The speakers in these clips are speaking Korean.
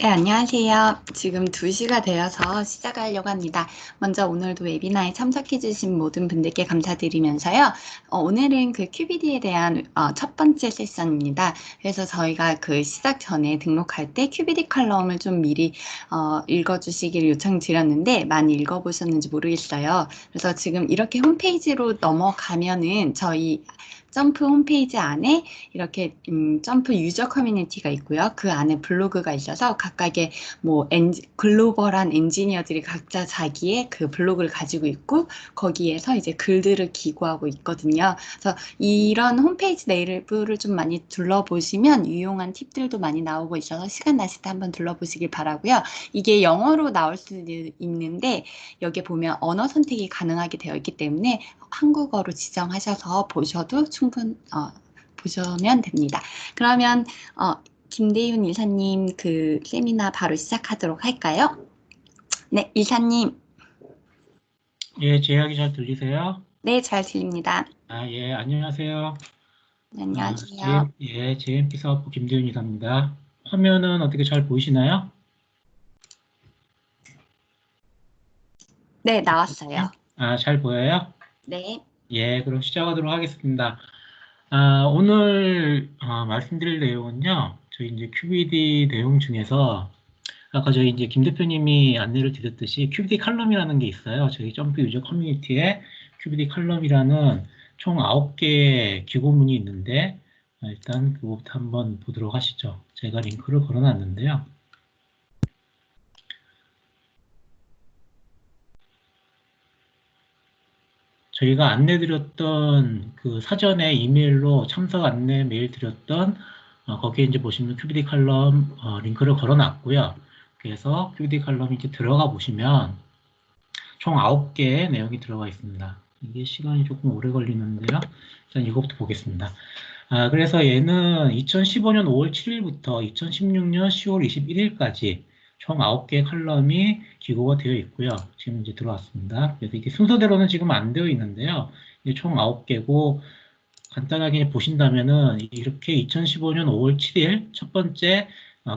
네, 안녕하세요. 지금 2시가 되어서 시작하려고 합니다. 먼저 오늘도 웨비나에 참석해주신 모든 분들께 감사드리면서요. 오늘은 그 QBD에 대한 첫 번째 세션입니다. 그래서 저희가 그 시작 전에 등록할 때 QBD 컬럼을 좀 미리 읽어주시기를 요청드렸는데 많이 읽어보셨는지 모르겠어요. 그래서 지금 이렇게 홈페이지로 넘어가면은 저희 점프 홈페이지 안에 이렇게 점프 유저 커뮤니티가 있고요. 그 안에 블로그가 있어서 각각의 뭐 글로벌한 엔지니어들이 각자 자기의 그 블로그를 가지고 있고 거기에서 이제 글들을 기고하고 있거든요. 그래서 이런 홈페이지 내부를 좀 많이 둘러보시면 유용한 팁들도 많이 나오고 있어서 시간 나실 때 한번 둘러보시길 바라고요. 이게 영어로 나올 수도 있는데 여기에 보면 언어 선택이 가능하게 되어 있기 때문에 한국어로 지정하셔서 보시면 됩니다. 그러면 김대윤 이사님 그 세미나 바로 시작하도록 할까요? 네, 이사님. 예, 제 이야기 잘 들리세요? 네, 잘 들립니다. 예, 안녕하세요. 안녕하세요. JMP 사업부 김대윤 이사입니다. 화면은 어떻게 잘 보이시나요? 네, 나왔어요. 잘 보여요? 네. 예, 그럼 시작하도록 하겠습니다. 오늘 말씀드릴 내용은요, 저희 이제 QBD 내용 중에서 아까 저희 이제 김 대표님이 안내를 드렸듯이 QBD 칼럼이라는 게 있어요. 저희 점프 유저 커뮤니티에 QBD 칼럼이라는 총 9개의 기고문이 있는데 일단 그거부터 한번 보도록 하시죠. 제가 링크를 걸어놨는데요. 저희가 안내드렸던 그 사전에 이메일로 참석 안내 메일 드렸던 거기에 이제 보시면 QBD 칼럼 링크를 걸어놨고요. 그래서 QBD 칼럼 이제 들어가 보시면 총 9개의 내용이 들어가 있습니다. 이게 시간이 조금 오래 걸리는데요. 일단 이거부터 보겠습니다. 그래서 얘는 2015년 5월 7일부터 2016년 10월 21일까지 총 9개의 칼럼이 기고가 되어 있고요. 지금 이제 들어왔습니다. 그래서 이게 순서대로는 지금 안 되어 있는데요. 이게 총 9개고 간단하게 보신다면은 이렇게 2015년 5월 7일 첫 번째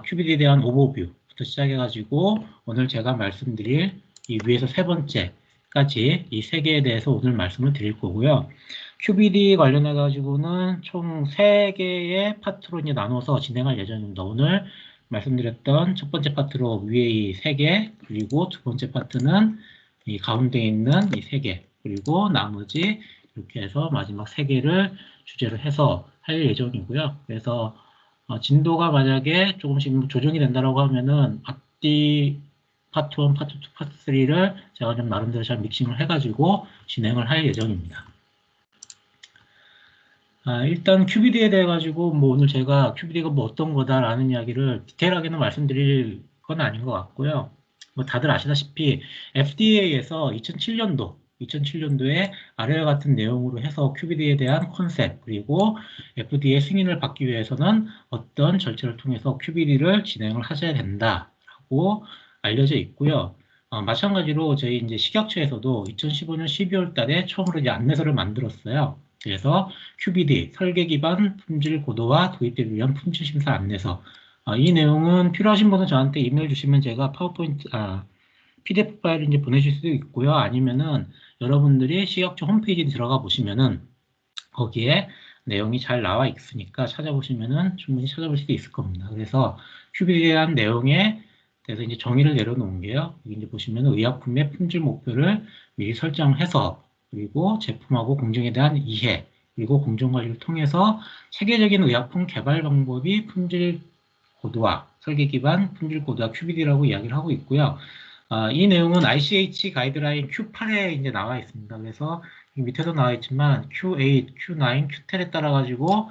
QBD에 대한 오버뷰부터 시작해가지고 오늘 제가 말씀드릴 이 위에서 세 번째까지 이 세 개에 대해서 오늘 말씀을 드릴 거고요. QBD 관련해 가지고는 총 3개의 파트로 이제 나눠서 진행할 예정입니다. 오늘 말씀드렸던 첫 번째 파트로 위에 이 3개, 그리고 두 번째 파트는 이 가운데 있는 이 3개, 그리고 나머지 이렇게 해서 마지막 3개를 주제로 해서 할 예정이고요. 그래서 진도가 만약에 조금씩 조정이 된다라고 하면은 앞뒤 파트 1, 파트 2, 파트 3를 제가 좀 나름대로 잘 믹싱을 해가지고 진행을 할 예정입니다. 일단 QBD에 대해 가지고 뭐 오늘 제가 QBD가 뭐 어떤 거다라는 이야기를 디테일하게는 말씀드릴 건 아닌 것 같고요. 뭐 다들 아시다시피 FDA에서 2007년도에 아래와 같은 내용으로 해서 QBD에 대한 컨셉 그리고 FDA 승인을 받기 위해서는 어떤 절차를 통해서 QBD를 진행을 하셔야 된다라고 알려져 있고요. 마찬가지로 저희 이제 식약처에서도 2015년 12월 달에 처음으로 이제 안내서를 만들었어요. 그래서 QBD, 설계 기반 품질 고도화 도입을 위한 품질 심사 안내서. 이 내용은 필요하신 분은 저한테 이메일 주시면 제가 PDF 파일을 이제 보내줄 수도 있고요. 아니면은 여러분들이 식약처 홈페이지에 들어가 보시면은 거기에 내용이 잘 나와 있으니까 찾아보시면은 충분히 찾아볼 수도 있을 겁니다. 그래서 QBD에 대한 내용에 대해서 이제 정의를 내려놓은 게요. 여기 이제 보시면은 의약품의 품질 목표를 미리 설정해서 그리고 제품하고 공정에 대한 이해, 그리고 공정관리를 통해서 체계적인 의약품 개발 방법이 품질 고도화, 설계 기반 품질 고도화 QBD라고 이야기를 하고 있고요. 이 내용은 ICH 가이드라인 Q8에 이제 나와 있습니다. 그래서 밑에도 나와 있지만 Q8, Q9, Q10에 따라 가지고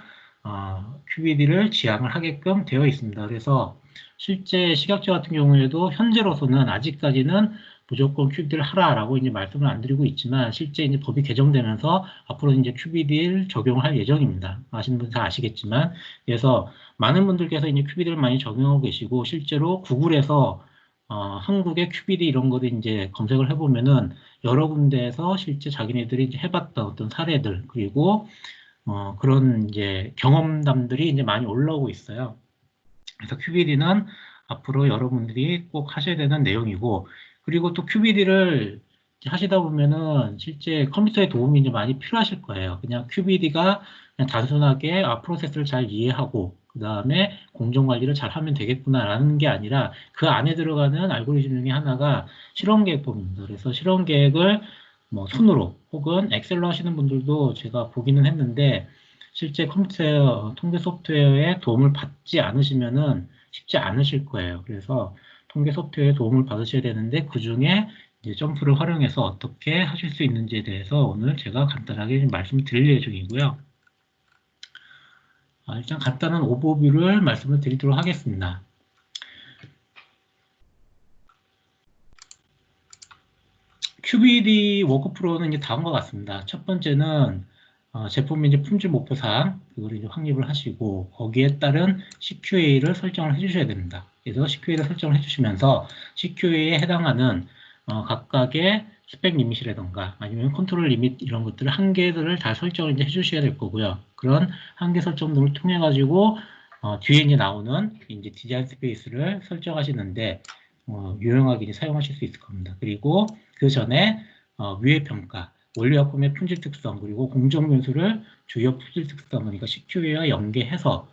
QBD를 지향을 하게끔 되어 있습니다. 그래서 실제 식약처 같은 경우에도 현재로서는 아직까지는 무조건 QBD를 하라라고 이제 말씀을 안 드리고 있지만 실제 이제 법이 개정되면서 앞으로 이제 QBD를 적용할 예정입니다. 아시는 분 다 아시겠지만 그래서 많은 분들께서 이제 QBD를 많이 적용하고 계시고 실제로 구글에서 한국의 QBD 이런 거를 이제 검색을 해보면은 여러 군데에서 실제 자기네들이 이제 해봤던 어떤 사례들 그리고 그런 이제 경험담들이 이제 많이 올라오고 있어요. 그래서 QBD는 앞으로 여러분들이 꼭 하셔야 되는 내용이고, 그리고 또 QBD를 하시다 보면은 실제 컴퓨터의 도움이 이제 많이 필요하실 거예요. 그냥 QBD가 그냥 단순하게 프로세스를 잘 이해하고 그 다음에 공정 관리를 잘 하면 되겠구나라는 게 아니라 그 안에 들어가는 알고리즘 중에 하나가 실험 계획법입니다. 그래서 실험 계획을 뭐 손으로 혹은 엑셀로 하시는 분들도 제가 보기는 했는데 실제 컴퓨터 통계 소프트웨어의 도움을 받지 않으시면은 쉽지 않으실 거예요. 그래서 통계 소프트웨어의 도움을 받으셔야 되는데 그 중에 이제 점프를 활용해서 어떻게 하실 수 있는지에 대해서 오늘 제가 간단하게 말씀드릴 예정이고요. 일단 간단한 오버뷰를 말씀을 드리도록 하겠습니다. QBD 워크프로는 이제 다음과 같습니다. 첫 번째는 제품 이제 품질 목표 사항 그걸 이제 확립을 하시고 거기에 따른 CQA를 설정을 해주셔야 됩니다. 그래서 CQA를 설정을 해주시면서 CQA에 해당하는 각각의 스펙 리밋이라던가 아니면 컨트롤 리밋 이런 것들을 한계들을 다 설정을 이제 해주셔야 될 거고요. 그런 한계 설정 등을 통해 가지고 뒤에 이제 나오는 이제 디자인 스페이스를 설정하시는데 유용하게 이제 사용하실 수 있을 겁니다. 그리고 그 전에 위의 평가, 원료약품의 품질 특성, 그리고 공정 변수를 주요 품질 특성, 그러니까 CQA와 연계해서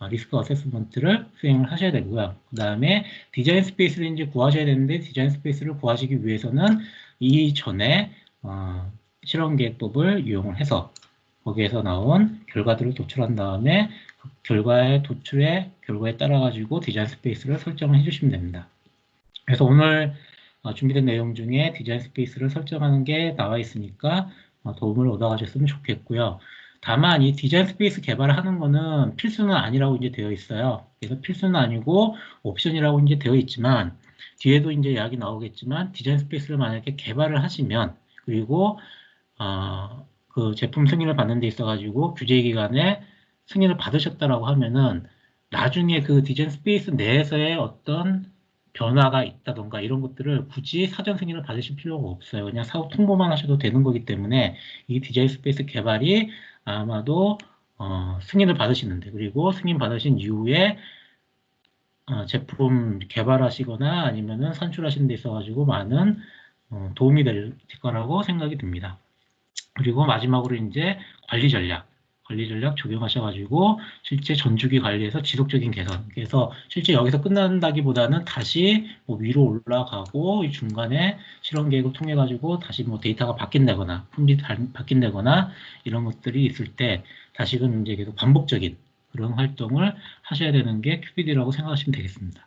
리스크 어세스먼트를 수행을 하셔야 되고요. 그 다음에 디자인 스페이스를 이제 구하셔야 되는데 디자인 스페이스를 구하시기 위해서는 이전에 실험 계획법을 이용을 해서 거기에서 나온 결과들을 도출한 다음에 그 결과의 도출의 결과에 따라 가지고 디자인 스페이스를 설정을 해주시면 됩니다. 그래서 오늘 준비된 내용 중에 디자인 스페이스를 설정하는 게 나와 있으니까 도움을 얻어가셨으면 좋겠고요. 다만 이 디자인 스페이스 개발을 하는 거는 필수는 아니라고 이제 되어 있어요. 그래서 필수는 아니고 옵션이라고 이제 되어 있지만 뒤에도 이제 이야기 나오겠지만 디자인 스페이스를 만약에 개발을 하시면 그리고 그 제품 승인을 받는 데 있어 가지고 규제 기간에 승인을 받으셨다라고 하면은 나중에 그 디자인 스페이스 내에서의 어떤 변화가 있다던가 이런 것들을 굳이 사전 승인을 받으실 필요가 없어요. 그냥 사업 통보만 하셔도 되는 거기 때문에 이 디자인 스페이스 개발이 아마도 승인을 받으시는데 그리고 승인 받으신 이후에 제품 개발하시거나 아니면은 산출하시는 데 있어가지고 많은 도움이 될 거라고 생각이 듭니다. 그리고 마지막으로 이제 관리 전략 적용하셔가지고 실제 전주기 관리에서 지속적인 개선. 그래서 실제 여기서 끝난다기보다는 다시 뭐 위로 올라가고 이 중간에 실험 계획을 통해 가지고 다시 뭐 데이터가 바뀐다거나 품질이 바뀐다거나 이런 것들이 있을 때 다시금 이제 계속 반복적인 그런 활동을 하셔야 되는 게 QBD라고 생각하시면 되겠습니다.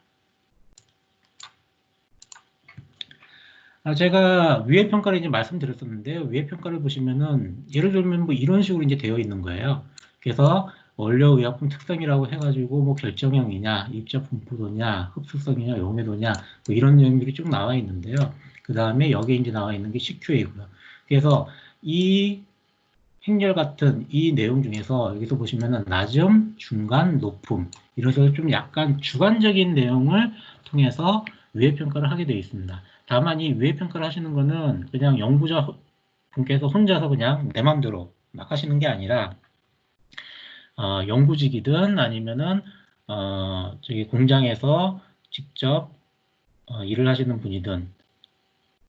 제가 위의 평가를 이제 말씀드렸었는데요. 위의 평가를 보시면은 예를 들면 뭐 이런 식으로 이제 되어 있는 거예요. 그래서 원료 의약품 특성이라고 해가지고 뭐 결정형이냐, 입자 분포도냐, 흡수성이냐, 용해도냐 뭐 이런 내용들이 쭉 나와 있는데요. 그 다음에 여기에 이제 나와 있는 게 CQA고요. 그래서 이 행렬 같은 이 내용 중에서 여기서 보시면은 낮음, 중간, 높음 이런 식으로 좀 약간 주관적인 내용을 통해서 위의 평가를 하게 되어 있습니다. 다만 이 위의 평가를 하시는 거는 그냥 연구자 분께서 혼자서 그냥 내 맘대로 막 하시는 게 아니라 연구직이든 아니면은 저기 공장에서 직접 일을 하시는 분이든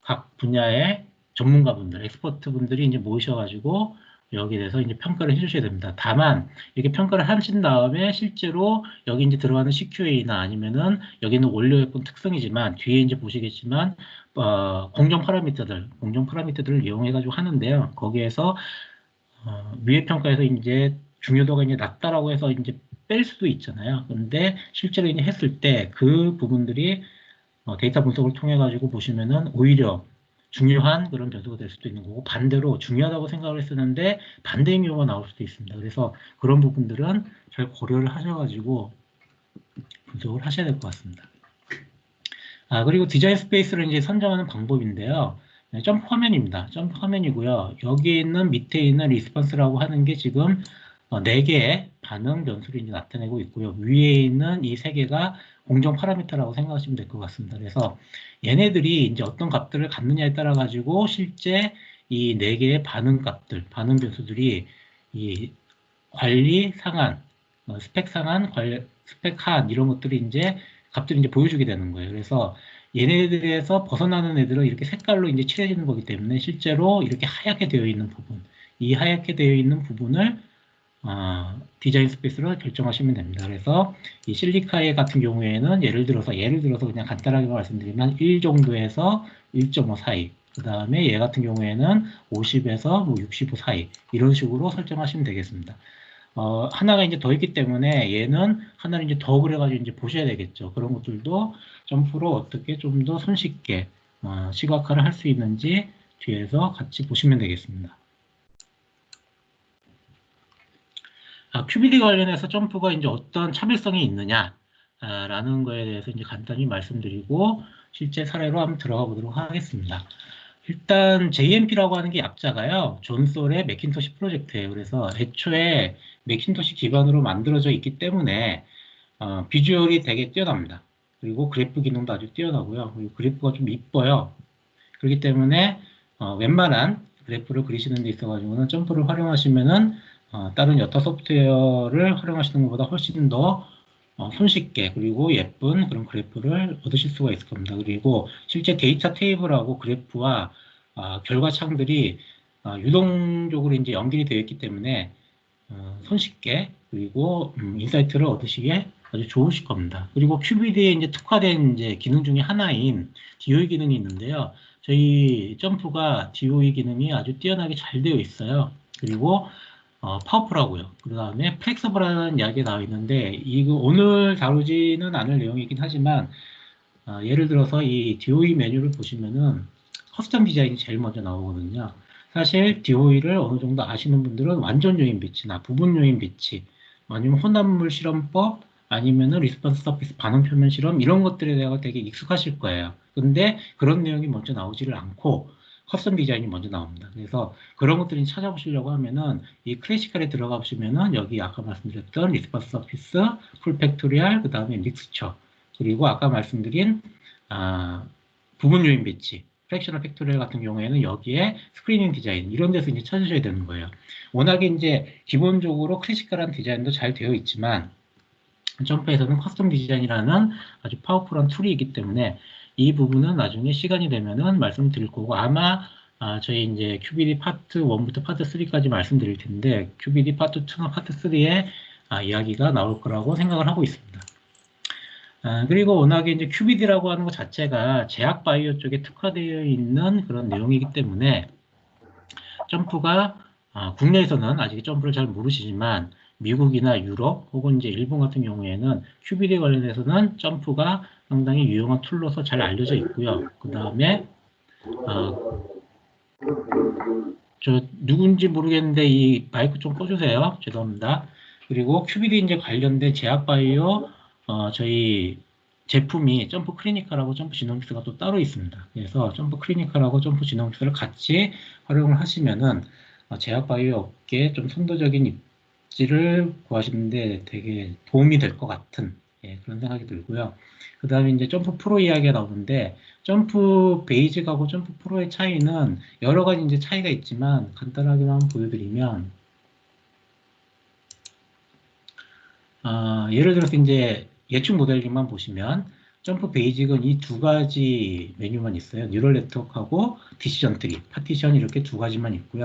각 분야의 전문가분들, 엑스퍼트 분들이 이제 모이셔가지고 여기에 대해서 이제 평가를 해주셔야 됩니다. 다만 이렇게 평가를 하신 다음에 실제로 여기 이제 들어가는 CQA나 아니면은 여기는 원료약품 특성이지만 뒤에 이제 보시겠지만 공정 파라미터들을 이용해가지고 하는데요. 거기에서 위의 평가에서 이제 중요도가 이제 낮다라고 해서 이제 뺄 수도 있잖아요. 근데 실제로 이제 했을 때 그 부분들이 데이터 분석을 통해 가지고 보시면은 오히려 중요한 그런 변수가 될 수도 있는 거고 반대로 중요하다고 생각을 했었는데 반대의 경우가 나올 수도 있습니다. 그래서 그런 부분들은 잘 고려를 하셔가지고 분석을 하셔야 될 것 같습니다. 그리고 디자인 스페이스를 이제 선정하는 방법인데요. 점프 화면입니다. 점프 화면이고요. 여기 있는 밑에 있는 리스폰스라고 하는 게 지금 4개의 반응 변수를 이제 나타내고 있고요. 위에 있는 이 3개가 공정 파라미터라고 생각하시면 될 것 같습니다. 그래서 얘네들이 이제 어떤 값들을 갖느냐에 따라 가지고 실제 이 4개의 반응 값들, 반응 변수들이 이 관리 상한, 스펙 상한, 스펙 하한 이런 것들이 이제 값들을 이제 보여주게 되는 거예요. 그래서 얘네들에서 벗어나는 애들은 이렇게 색깔로 이제 칠해지는 거기 때문에 실제로 이렇게 하얗게 되어 있는 부분, 이 하얗게 되어 있는 부분을 디자인 스페이스로 결정하시면 됩니다. 그래서 이 실리카에 같은 경우에는 예를 들어서 그냥 간단하게 말씀드리면 1 정도에서 1.5 사이, 그 다음에 얘 같은 경우에는 50에서 뭐 65 사이 이런 식으로 설정하시면 되겠습니다. 하나가 이제 더 있기 때문에 얘는 하나를 이제 더 그래가지고 이제 보셔야 되겠죠. 그런 것들도 점프로 어떻게 좀 더 손쉽게 시각화를 할 수 있는지 뒤에서 같이 보시면 되겠습니다. QBD 관련해서 점프가 이제 어떤 차별성이 있느냐, 라는 거에 대해서 이제 간단히 말씀드리고, 실제 사례로 한번 들어가 보도록 하겠습니다. 일단, JMP라고 하는 게 약자가요, 존 솔의 매킨토시 프로젝트예요. 그래서 애초에 매킨토시 기반으로 만들어져 있기 때문에, 비주얼이 되게 뛰어납니다. 그리고 그래프 기능도 아주 뛰어나고요. 그리고 그래프가 좀 이뻐요. 그렇기 때문에, 웬만한 그래프를 그리시는 데 있어가지고는 점프를 활용하시면은 다른 여타 소프트웨어를 활용하시는 것보다 훨씬 더 손쉽게 그리고 예쁜 그런 그래프를 얻으실 수가 있을 겁니다. 그리고 실제 데이터 테이블하고 그래프와 결과창들이 유동적으로 이제 연결이 되어 있기 때문에 손쉽게 그리고 인사이트를 얻으시기에 아주 좋으실 겁니다. 그리고 QBD에 이제 특화된 이제 기능 중에 하나인 DOE 기능이 있는데요. 저희 점프가 DOE 기능이 아주 뛰어나게 잘 되어 있어요. 그리고 파워풀하고요. 그 다음에 플렉서블하다는 이야기가 나와 있는데 이거 오늘 다루지는 않을 내용이긴 하지만 예를 들어서 이 DOE 메뉴를 보시면은 커스텀 디자인이 제일 먼저 나오거든요. 사실 DOE를 어느 정도 아시는 분들은 완전 요인 배치나 부분 요인 배치 아니면 혼합물 실험법 아니면은 리스폰스 서피스 반응 표면 실험 이런 것들에 대해 되게 익숙하실 거예요. 근데 그런 내용이 먼저 나오지를 않고 커스텀 디자인이 먼저 나옵니다. 그래서 그런 것들을 찾아보시려고 하면은 이 클래시컬에 들어가 보시면은 여기 아까 말씀드렸던 리스폰스 서피스, 풀 팩토리얼, 그 다음에 믹스처 그리고 아까 말씀드린 부분 요인 배치, 프랙셔널 팩토리얼 같은 경우에는 여기에 스크리닝 디자인 이런 데서 이제 찾으셔야 되는 거예요. 워낙에 이제 기본적으로 클래시컬한 디자인도 잘 되어 있지만 점프에서는 커스텀 디자인이라는 아주 파워풀한 툴이 있기 때문에 이 부분은 나중에 시간이 되면은 말씀드릴 거고 아마 저희 이제 QBD 파트 1부터 파트 3까지 말씀드릴 텐데 QBD 파트 2나 파트 3에 이야기가 나올 거라고 생각을 하고 있습니다. 그리고 워낙에 이제 QBD라고 하는 것 자체가 제약 바이오 쪽에 특화되어 있는 그런 내용이기 때문에 점프가 국내에서는 아직 점프를 잘 모르시지만 미국이나 유럽 혹은 이제 일본 같은 경우에는 QBD 관련해서는 점프가 상당히 유용한 툴로서 잘 알려져 있고요. 그 다음에 저 누군지 모르겠는데 이 마이크 좀 꺼주세요. 죄송합니다. 그리고 QBD 이제 관련된 제약 바이오 저희 제품이 점프 클리니컬하고 점프 지노믹스가 또 따로 있습니다. 그래서 점프 클리니컬하고 점프 지노믹스를 같이 활용을 하시면은 제약 바이오 업계에 좀 선도적인 입지를 구하시는데 되게 도움이 될 것 같은 그런 생각이 들고요. 그 다음에 이제 점프 프로 이야기가 나오는데 점프 베이직하고 점프 프로의 차이는 여러 가지 이제 차이가 있지만 간단하게만 보여드리면 예를 들어서 이제 예측 모델링만 보시면 점프 베이직은 이 두 가지 메뉴만 있어요. 뉴럴 네트워크하고 디시전 트리, 파티션 이렇게 두 가지만 있고요.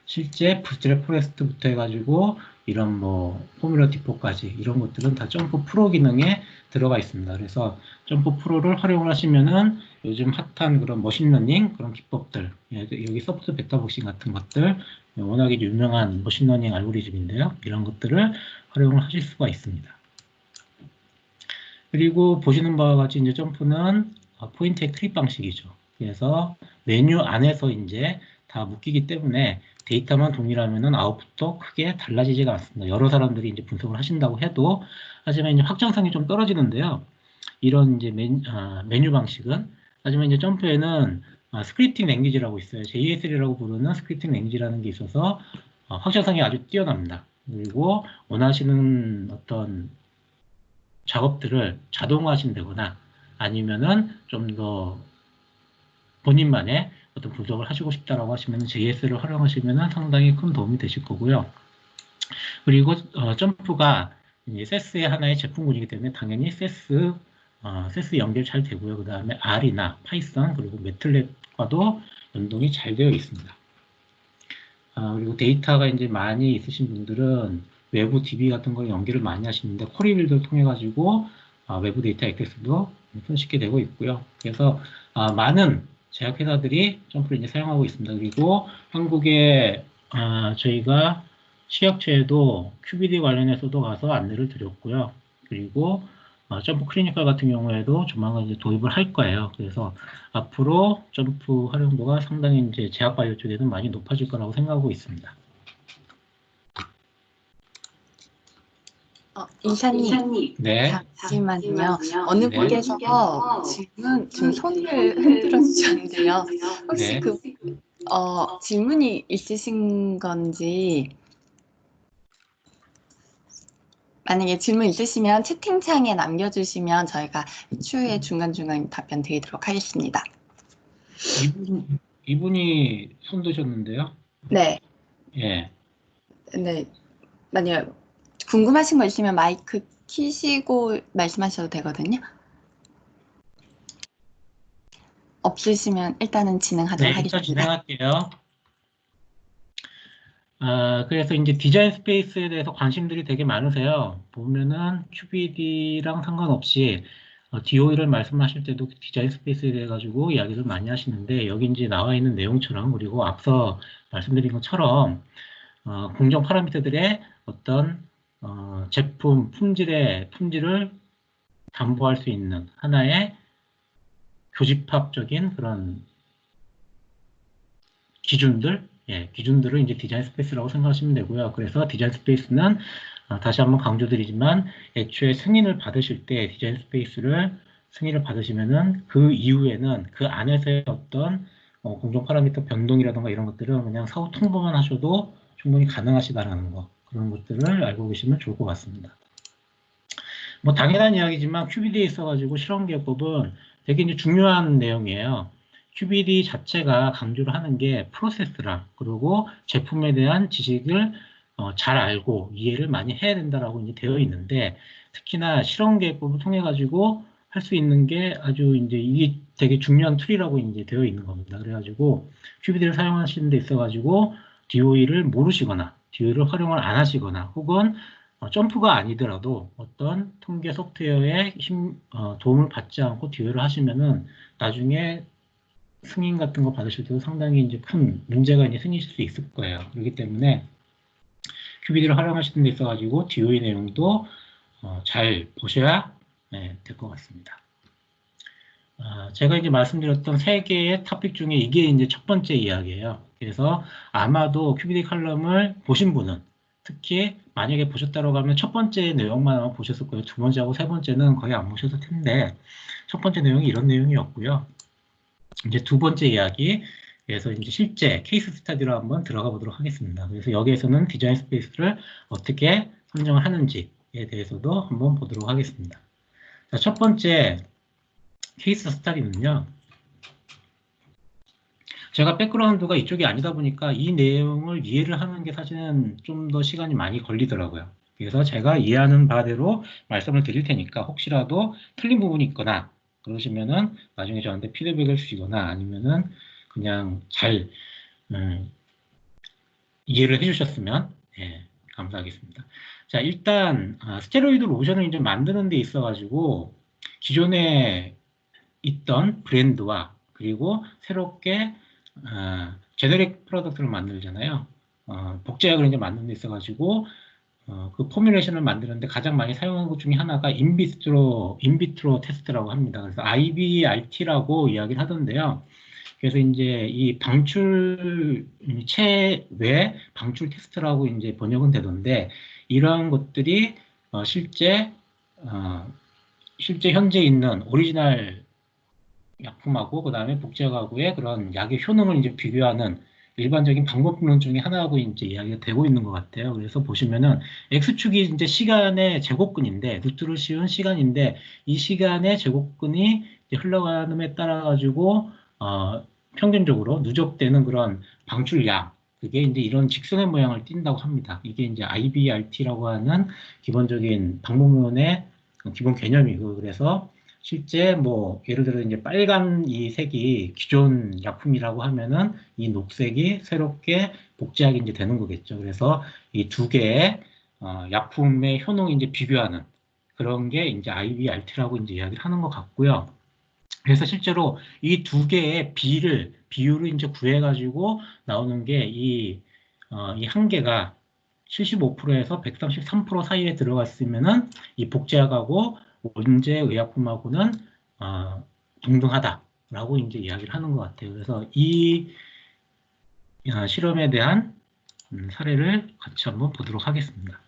실제 부스트랩 포레스트부터 해가지고 이런 뭐 포뮬러 디포까지 이런 것들은 다 점프 프로 기능에 들어가 있습니다. 그래서 점프 프로를 활용을 하시면은 요즘 핫한 그런 머신러닝 그런 기법들 여기 소프트 벡터복싱 같은 것들 워낙에 유명한 머신러닝 알고리즘인데요. 이런 것들을 활용을 하실 수가 있습니다. 그리고 보시는 바와 같이 이제 점프는 포인트의 클릭 방식이죠. 그래서 메뉴 안에서 이제 다 묶이기 때문에 데이터만 동일하면은 아웃풋도 크게 달라지지가 않습니다. 여러 사람들이 이제 분석을 하신다고 해도 하지만 이제 확장성이 좀 떨어지는데요. 이런 이제 메뉴 방식은 하지만 이제 점프에는 스크립팅 랭귀지라고 있어요. JS3라고 부르는 스크립팅 랭귀지라는 게 있어서 확장성이 아주 뛰어납니다. 그리고 원하시는 어떤 작업들을 자동화하신다거나 아니면은 좀 더 본인만의 어떤 분석을 하시고 싶다라고 하시면 JS를 활용하시면 상당히 큰 도움이 되실 거고요. 그리고 점프가 세스의 하나의 제품군이기 때문에 당연히 세스 세스 연결 잘 되고요. 그 다음에 R이나 파이썬 그리고 매틀랩과도 연동이 잘 되어 있습니다. 그리고 데이터가 이제 많이 있으신 분들은 외부 DB 같은 거 연결을 많이 하시는데 쿼리빌더를 통해 가지고 외부 데이터 액세스도 손쉽게 되고 있고요. 그래서 많은 제약회사들이 점프를 이제 사용하고 있습니다. 그리고 한국에 저희가 식약처에도 QBD 관련해서도 가서 안내를 드렸고요. 그리고 점프 클리니컬 같은 경우에도 조만간 이제 도입을 할 거예요. 그래서 앞으로 점프 활용도가 상당히 이제 제약바이오 쪽에는 많이 높아질 거라고 생각하고 있습니다. 이사님, 네. 잠시만요. 어느 네. 분께서 지금 손을 흔들어 주셨는데요. 혹시 네. 질문이 있으신 건지, 만약에 질문 있으시면 채팅창에 남겨주시면 저희가 추후에 중간중간 답변 드리도록 하겠습니다. 이분이 손 드셨는데요. 네. 예. 네. 만약 궁금하신 거 있으면 마이크 키시고 말씀하셔도 되거든요. 없으시면 일단은 진행하도록 네, 일단 하겠습니다. 진행할게요. 그래서 이제 디자인 스페이스에 대해서 관심들이 되게 많으세요. 보면은 QBD랑 상관없이 DOE를 말씀하실 때도 디자인 스페이스에 대해 가지고 이야기를 많이 하시는데 여기 이제 나와 있는 내용처럼 그리고 앞서 말씀드린 것처럼 공정 파라미터들의 어떤 제품 품질을 담보할 수 있는 하나의 교집합적인 그런 기준들을 이제 디자인 스페이스라고 생각하시면 되고요. 그래서 디자인 스페이스는 다시 한번 강조드리지만 애초에 승인을 받으실 때 디자인 스페이스를 승인을 받으시면은 그 이후에는 그 안에서의 어떤 공정 파라미터 변동이라든가 이런 것들은 그냥 사후 통보만 하셔도 충분히 가능하시다라는 거 그런 것들을 알고 계시면 좋을 것 같습니다. 뭐 당연한 이야기지만 QBD에 있어가지고 실험기획법은 되게 이제 중요한 내용이에요. QBD 자체가 강조를 하는 게 프로세스랑 그리고 제품에 대한 지식을 잘 알고 이해를 많이 해야 된다라고 이제 되어 있는데 특히나 실험계획법을 통해 가지고 할 수 있는 게 아주 이제 이게 되게 중요한 툴이라고 이제 되어 있는 겁니다. 그래가지고 QBD를 사용하시는 데 있어가지고 DOE를 모르시거나 DOE를 활용을 안 하시거나 혹은 점프가 아니더라도 어떤 통계 소프트웨어의 도움을 받지 않고 DOE를 하시면은 나중에 승인 같은 거 받으실 때도 상당히 이제 큰 문제가 이제 생기실 수 있을 거예요. 그렇기 때문에 QBD를 활용하시는 데 있어가지고 DOE 내용도 잘 보셔야 될 것 같습니다. 제가 이제 말씀드렸던 세 개의 토픽 중에 이게 이제 첫 번째 이야기예요. 그래서 아마도 QBD 칼럼을 보신 분은 특히 만약에 보셨다고 하면 첫 번째 내용만 아마 보셨을 거예요. 두 번째하고 세 번째는 거의 안 보셨을 텐데 첫 번째 내용이 이런 내용이었고요. 이제 두 번째 이야기, 그래서 이제 실제 케이스 스터디로 한번 들어가 보도록 하겠습니다. 그래서 여기에서는 디자인 스페이스를 어떻게 선정을 하는지에 대해서도 한번 보도록 하겠습니다. 자, 첫 번째 케이스 스터디는요. 제가 백그라운드가 이쪽이 아니다 보니까 이 내용을 이해를 하는 게 사실은 좀 더 시간이 많이 걸리더라고요. 그래서 제가 이해하는 바대로 말씀을 드릴 테니까 혹시라도 틀린 부분이 있거나 그러시면은 나중에 저한테 피드백을 주시거나 아니면은 그냥 잘 이해를 해주셨으면 감사하겠습니다. 자, 일단 스테로이드 로션을 이제 만드는 데 있어가지고 기존에 있던 브랜드와 그리고 새롭게 제네릭 프로덕트를 만들잖아요. 복제약을 이제 만드는 데 있어가지고 그 포뮬레이션을 만드는데 가장 많이 사용하는 것 중에 하나가 인비트로 테스트라고 합니다. 그래서 IBRT라고 이야기를 하던데요. 그래서 이제 이 체외 방출 테스트라고 이제 번역은 되던데 이러한 것들이 실제 현재 있는 오리지널 약품하고 그다음에 복제약하고의 그런 약의 효능을 이제 비교하는 일반적인 방법론 중에 하나하고 이제 이야기가 되고 있는 것 같아요. 그래서 보시면은 X축이 이제 시간의 제곱근인데 루트를 씌운 시간인데 이 시간의 제곱근이 이제 흘러가는에 따라 가지고 평균적으로 누적되는 그런 방출량 그게 이제 이런 직선의 모양을 띈다고 합니다. 이게 이제 IBRT라고 하는 기본적인 방법론의 기본 개념이고 그래서 실제 뭐 예를 들어 이제 빨간 이 색이 기존 약품이라고 하면은 이 녹색이 새롭게 복제하기 이제 되는 거겠죠. 그래서 이 두 개의 약품의 효능이 이제 비교하는 그런 게 이제 IVRT라고 이제 이야기를 하는 것 같고요. 그래서 실제로 이 두 개의 비율을 이제 구해가지고 나오는 게 이 한 개가 75%에서 133% 사이에 들어갔으면은 이 복제약하고 원제 의약품하고는 동등하다라고 이제 이야기를 하는 것 같아요. 그래서 이 실험에 대한 사례를 같이 한번 보도록 하겠습니다.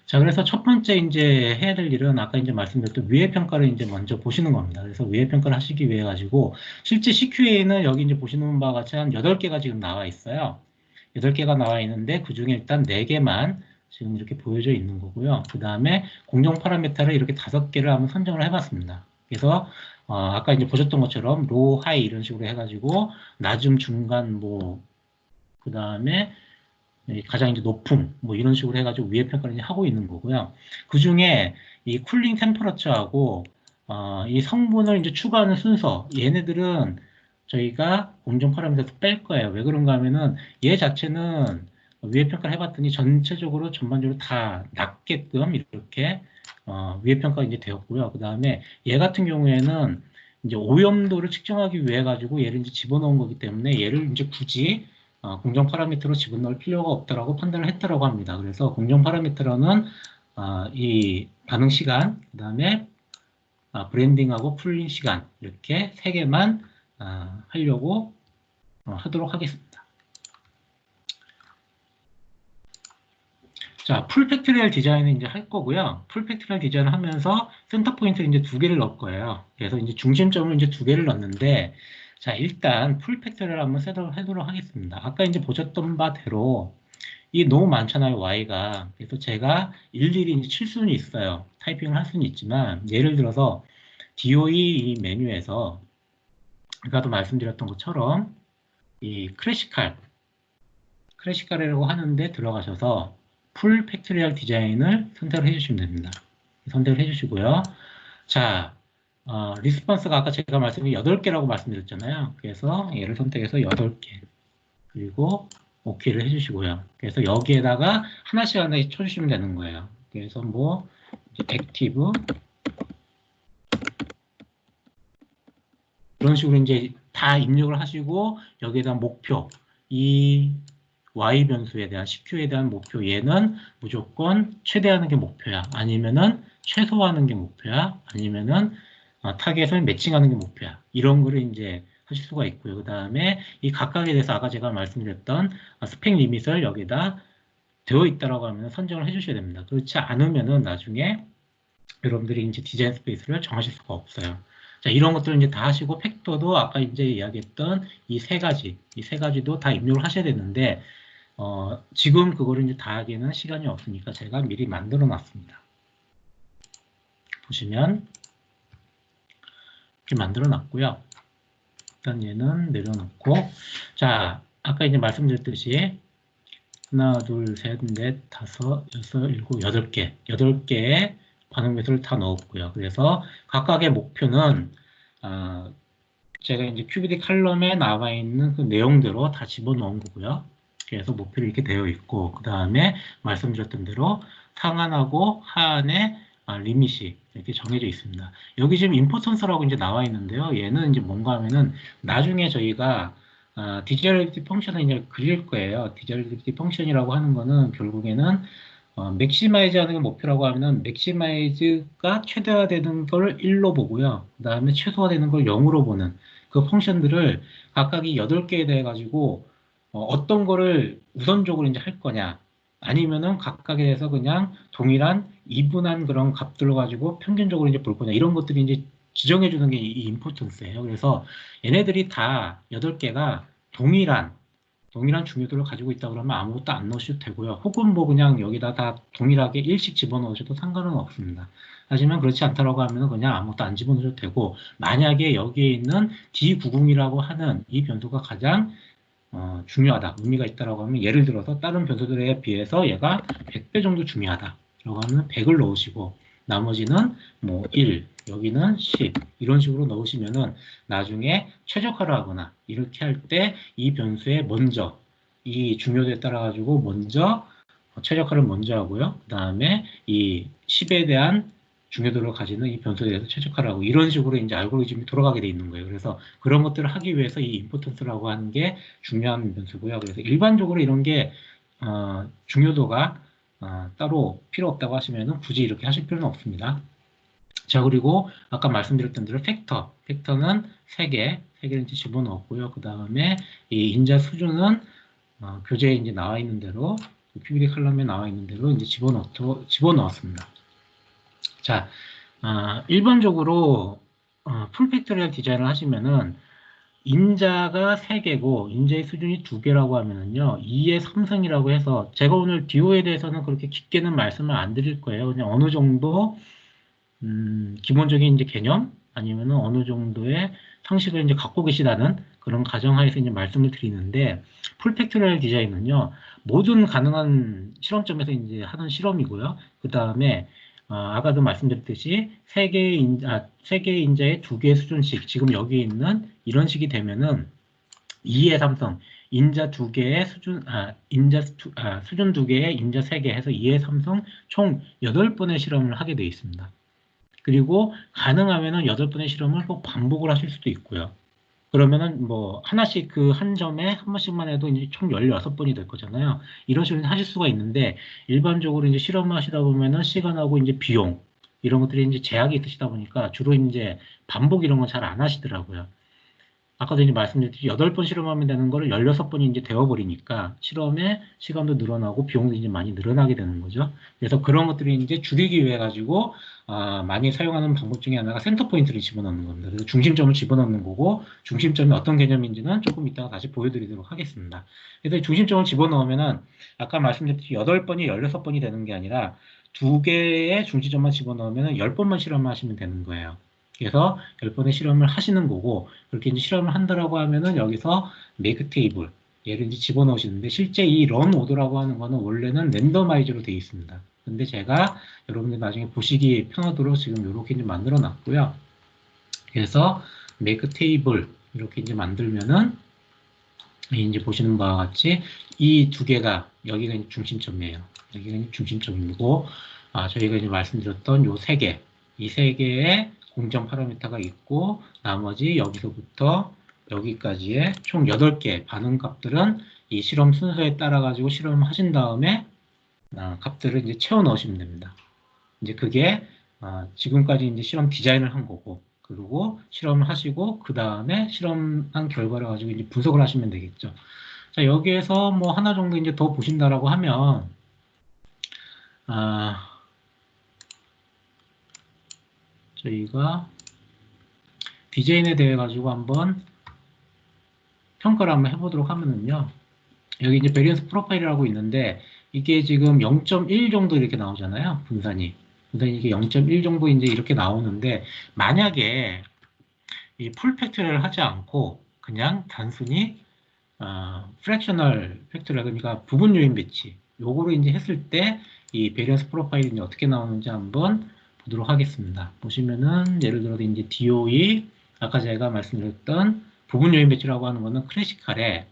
자, 그래서 첫 번째 이제 해야 될 일은 아까 이제 말씀드렸던 위해 평가를 이제 먼저 보시는 겁니다. 그래서 위해 평가를 하시기 위해 가지고 실제 CQA는 여기 이제 보시는 바와 같이 한 8개가 지금 나와 있어요. 8개가 나와 있는데 그 중에 일단 4개만 지금 이렇게 보여져 있는 거고요. 그 다음에 공정 파라미터를 이렇게 5개를 한번 선정을 해봤습니다. 그래서 아까 이제 보셨던 것처럼 로, 하이 이런 식으로 해가지고 낮음, 중간, 뭐 그 다음에 가장 이제 높음 뭐 이런 식으로 해가지고 위해 평가를 이제 하고 있는 거고요. 그 중에 이 쿨링 템퍼러처하고 이 성분을 이제 추가하는 순서 얘네들은 저희가 공정 파라미터에서 뺄 거예요. 왜 그런가 하면은 얘 자체는 위해 평가를 해봤더니 전체적으로 전반적으로 다 낮게끔 이렇게 위해 평가가 이제 되었고요. 그 다음에 얘 같은 경우에는 이제 오염도를 측정하기 위해 가지고 얘를 이제 집어넣은 거기 때문에 얘를 이제 굳이 공정 파라미터로 집어넣을 필요가 없다라고 판단을 했다라고 합니다. 그래서 공정 파라미터로는 이 반응 시간, 그 다음에 브랜딩하고 풀링 시간 이렇게 3개만 하려고 하도록 하겠습니다. 자, 풀 팩토리얼 디자인을 이제 할 거고요. 풀 팩토리얼 디자인을 하면서 센터 포인트를 이제 2개를 넣을 거예요. 그래서 이제 중심점을 이제 2개를 넣는데, 자, 일단 풀 팩토리얼 한번 셋업을 해보도록 하겠습니다. 아까 이제 보셨던 바대로 이게 너무 많잖아요, Y가. 그래서 제가 일일이 이제 칠 수는 있어요. 타이핑을 할 수는 있지만, 예를 들어서 DOE 이 메뉴에서 아까도 말씀드렸던 것처럼 이 크래시칼이라고 하는데 들어가셔서 풀 팩토리얼 디자인을 선택을 해주시면 됩니다. 선택을 해주시고요. 자, 리스폰스가 아까 제가 말씀드린 8개라고 말씀드렸잖아요. 그래서 얘를 선택해서 8개. 그리고 OK를 해주시고요. 그래서 여기에다가 하나씩 쳐주시면 되는 거예요. 그래서 뭐, 액티브. 이런 식으로 이제 다 입력을 하시고, 여기에다 목표. 이 Y 변수에 대한 CQ에 대한 목표 얘는 무조건 최대하는 게 목표야. 아니면은 최소화하는 게 목표야. 아니면은 타겟을 매칭하는 게 목표야. 이런 거를 이제 하실 수가 있고요. 그 다음에 이 각각에 대해서 아까 제가 말씀드렸던 스펙 리밋을 여기다 되어 있다라고 하면 선정을 해주셔야 됩니다. 그렇지 않으면은 나중에 여러분들이 이제 디자인 스페이스를 정하실 수가 없어요. 자, 이런 것들을 이제 다 하시고 팩터도 아까 이제 이야기했던 이 세 가지도 다 입력을 하셔야 되는데 지금 그거를 이제 다 하기에는 시간이 없으니까 제가 미리 만들어 놨습니다. 보시면 이렇게 만들어 놨고요. 일단 얘는 내려놓고, 자, 아까 이제 말씀드렸듯이 하나, 둘, 셋, 넷, 다섯, 여섯, 일곱, 8개, 8개의 반응 매수를 다 넣었고요. 그래서 각각의 목표는 제가 이제 QBD 칼럼에 나와 있는 그 내용대로 다 집어넣은 거고요. 그래서 목표를 이렇게 되어 있고, 그 다음에 말씀드렸던 대로 상한하고 하한의 리밋이 이렇게 정해져 있습니다. 여기 지금 임포턴스라고 이제 나와 있는데요. 얘는 이제 뭔가 하면은 나중에 저희가 디자일리티 펑션을 이제 그릴 거예요. 디자일리티 펑션이라고 하는 거는 결국에는 맥시마이즈 하는 게 목표라고 하면은 맥시마이즈가 최대화되는 걸 1로 보고요. 그 다음에 최소화되는 걸 0으로 보는 그 펑션들을 각각이 8개에 대해 가지고 어떤 거를 우선적으로 이제 할 거냐 아니면은 각각에 대해서 그냥 동일한 이분한 그런 값들을 가지고 평균적으로 이제 볼 거냐 이런 것들이 이제 지정해 주는 게 이 임포턴스예요. 그래서 얘네들이 다 8개가 동일한 중요도를 가지고 있다 그러면 아무것도 안 넣으셔도 되고요. 혹은 뭐 그냥 여기다 다 동일하게 일씩 집어넣으셔도 상관은 없습니다. 하지만 그렇지 않다라고 하면 그냥 아무것도 안 집어넣으셔도 되고 만약에 여기에 있는 D90이라고 하는 이 변수가 가장 중요하다, 의미가 있다라고 하면 예를 들어서 다른 변수들에 비해서 얘가 100배 정도 중요하다 라고 하면 100을 넣으시고 나머지는 뭐 1, 여기는 10 이런 식으로 넣으시면은 나중에 최적화를 하거나 이렇게 할 때 이 변수에 먼저 이 중요도에 따라 가지고 먼저 최적화를 먼저 하고요. 그 다음에 이 10에 대한 중요도를 가지는 이 변수에 대해서 최적화를 하고 이런 식으로 이제 알고리즘이 돌아가게 돼 있는 거예요. 그래서 그런 것들을 하기 위해서 이 임포턴스라고 하는 게 중요한 변수고요. 그래서 일반적으로 이런 게 중요도가 따로 필요 없다고 하시면은 굳이 이렇게 하실 필요는 없습니다. 자, 그리고 아까 말씀드렸던 대로 팩터는 3개를 이제 집어넣었고요. 그 다음에 이 인자 수준은 교재에 이제 나와 있는 대로 QBD 칼럼에 나와 있는 대로 이제 집어넣었습니다. 자, 일반적으로 풀 팩토리얼 디자인을 하시면은 인자가 3개고 인자의 수준이 2개라고 하면은요 2의 3승이라고 해서 제가 오늘 DO에 대해서는 그렇게 깊게는 말씀을 안 드릴 거예요. 그냥 어느 정도 기본적인 이제 개념 아니면은 어느 정도의 상식을 이제 갖고 계시다는 그런 가정하에서 이제 말씀을 드리는데 풀 팩토리얼 디자인은요 모든 가능한 실험점에서 이제 하는 실험이고요. 그 다음에 아까도 말씀드렸듯이 3개의 인자의 2개의 수준씩 지금 여기 있는 이런 식이 되면은 2의 삼성 인자 2개의 수준 수준 2개의 인자 3개 해서 2의 삼성 총 8번의 실험을 하게 되어 있습니다. 그리고 가능하면은 8번의 실험을 꼭 반복을 하실 수도 있고요. 그러면은 뭐 하나씩 그 한 점에 한 번씩만 해도 이제 총 16번이 될 거잖아요. 이런 식으로 하실 수가 있는데 일반적으로 이제 실험을 하시다 보면은 시간하고 이제 비용 이런 것들이 이제 제약이 있으시다 보니까 주로 이제 반복 이런 건 잘 안 하시더라고요. 아까도 이제 말씀드렸듯이 8번 실험하면 되는 거를 16번이 이제 되어버리니까 실험의 시간도 늘어나고 비용도 이제 많이 늘어나게 되는 거죠. 그래서 그런 것들을 이제 줄이기 위해 가지고 많이 사용하는 방법 중에 하나가 센터 포인트를 집어넣는 겁니다. 그래서 중심점을 집어넣는 거고 중심점이 어떤 개념인지는 조금 이따가 다시 보여드리도록 하겠습니다. 그래서 중심점을 집어넣으면은 아까 말씀드렸듯이 8번이 16번이 되는 게 아니라 2개의 중심점만 집어넣으면 10번만 실험하시면 되는 거예요. 그래서 10번의 실험을 하시는 거고 그렇게 이제 실험을 한다라고 하면은 여기서 make table 얘를 이제 집어넣으시는데 실제 이 run 오더라고 하는 거는 원래는 랜더마이즈로 되어 있습니다. 근데 제가 여러분들 나중에 보시기 편하도록 지금 이렇게 이제 만들어 놨고요. 그래서 make table 이렇게 이제 만들면은 이제 보시는 바와 같이 이 2개가 여기가 이제 중심점이에요. 여기가 이제 중심점이고 저희가 이제 말씀드렸던 요 3개 이 3개의 공정 파라미터가 있고 나머지 여기서부터 여기까지의 총 8개 반응값들은 이 실험 순서에 따라 가지고 실험을 하신 다음에 값들을 이제 채워 넣으시면 됩니다. 이제 그게 지금까지 이제 실험 디자인을 한 거고 그리고 실험을 하시고 그 다음에 실험한 결과를 가지고 이제 분석을 하시면 되겠죠. 자, 여기에서 뭐 하나 정도 이제 더 보신다라고 하면 저희가 디자인에 대해 가지고 한번 평가를 한번 해보도록 하면은요. 여기 이제 베리언스 프로파일이라고 있는데 이게 지금 0.1 정도 이렇게 나오잖아요. 분산이 이게 0.1 정도 이제 이렇게 나오는데 만약에 이 풀 팩토리얼을 하지 않고 그냥 단순히 프랙셔널 팩토리얼 그러니까 부분 요인 배치 요거로 이제 했을 때 이 베리언스 프로파일이 이제 어떻게 나오는지 한번 보도록 하겠습니다. 보시면은 예를 들어 이제 DOE 아까 제가 말씀드렸던 부분 요인 배치라고 하는 거는 클래시칼에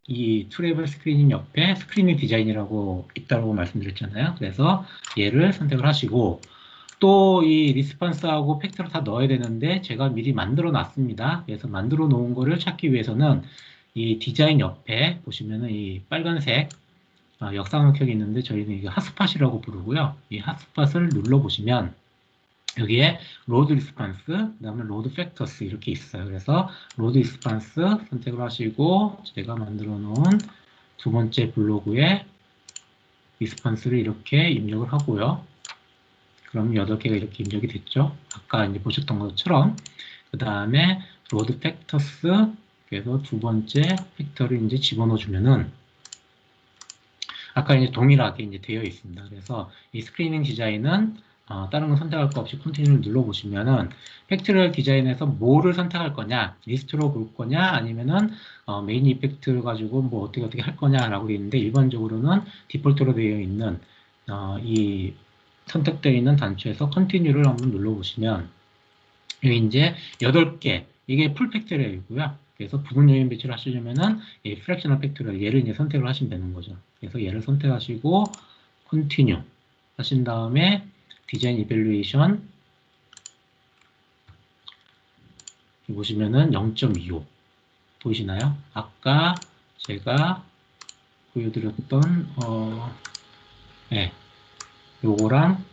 이 트래블 스크리닝 옆에 스크리닝 디자인이라고 있다고 말씀드렸잖아요. 그래서 얘를 선택을 하시고 또 이 리스판스하고 팩터를 다 넣어야 되는데 제가 미리 만들어 놨습니다. 그래서 만들어 놓은 거를 찾기 위해서는 이 디자인 옆에 보시면은 이 빨간색 역삼각형이 있는데 저희는 이게 핫스팟이라고 부르고요. 이 핫스팟을 눌러 보시면 여기에 로드 리스판스, 그 다음에 로드 팩터스 이렇게 있어요. 그래서 로드 리스판스 선택을 하시고 제가 만들어 놓은 두 번째 블로그에 리스판스를 이렇게 입력을 하고요. 그럼 8개가 이렇게 입력이 됐죠. 아까 이제 보셨던 것처럼 그 다음에 로드 팩터스 그래서 두 번째 팩터를 이제 집어넣어 주면은 아까 이제 동일하게 이제 되어 있습니다. 그래서 이 스크리닝 디자인은 다른 거 선택할 거 없이 컨티뉴를 눌러보시면은 팩토리얼 디자인에서 뭐를 선택할 거냐 리스트로 볼 거냐 아니면은 메인 이펙트를 가지고 뭐 어떻게 할 거냐라고 되어 있는데 일반적으로는 디폴트로 되어 있는 이 선택되어 있는 단추에서 Continue를 한번 눌러보시면 여기 이제 8개, 이게 풀 팩토리얼이고요. 그래서 부분 요인 배치를 하시려면은 이 프랙셔널 팩토리얼 얘를 이제 선택을 하시면 되는 거죠. 그래서 얘를 선택하시고 Continue 하신 다음에 디자인 이밸루에이션 보시면은 0.25 보이시나요? 아까 제가 보여드렸던 네, 요거랑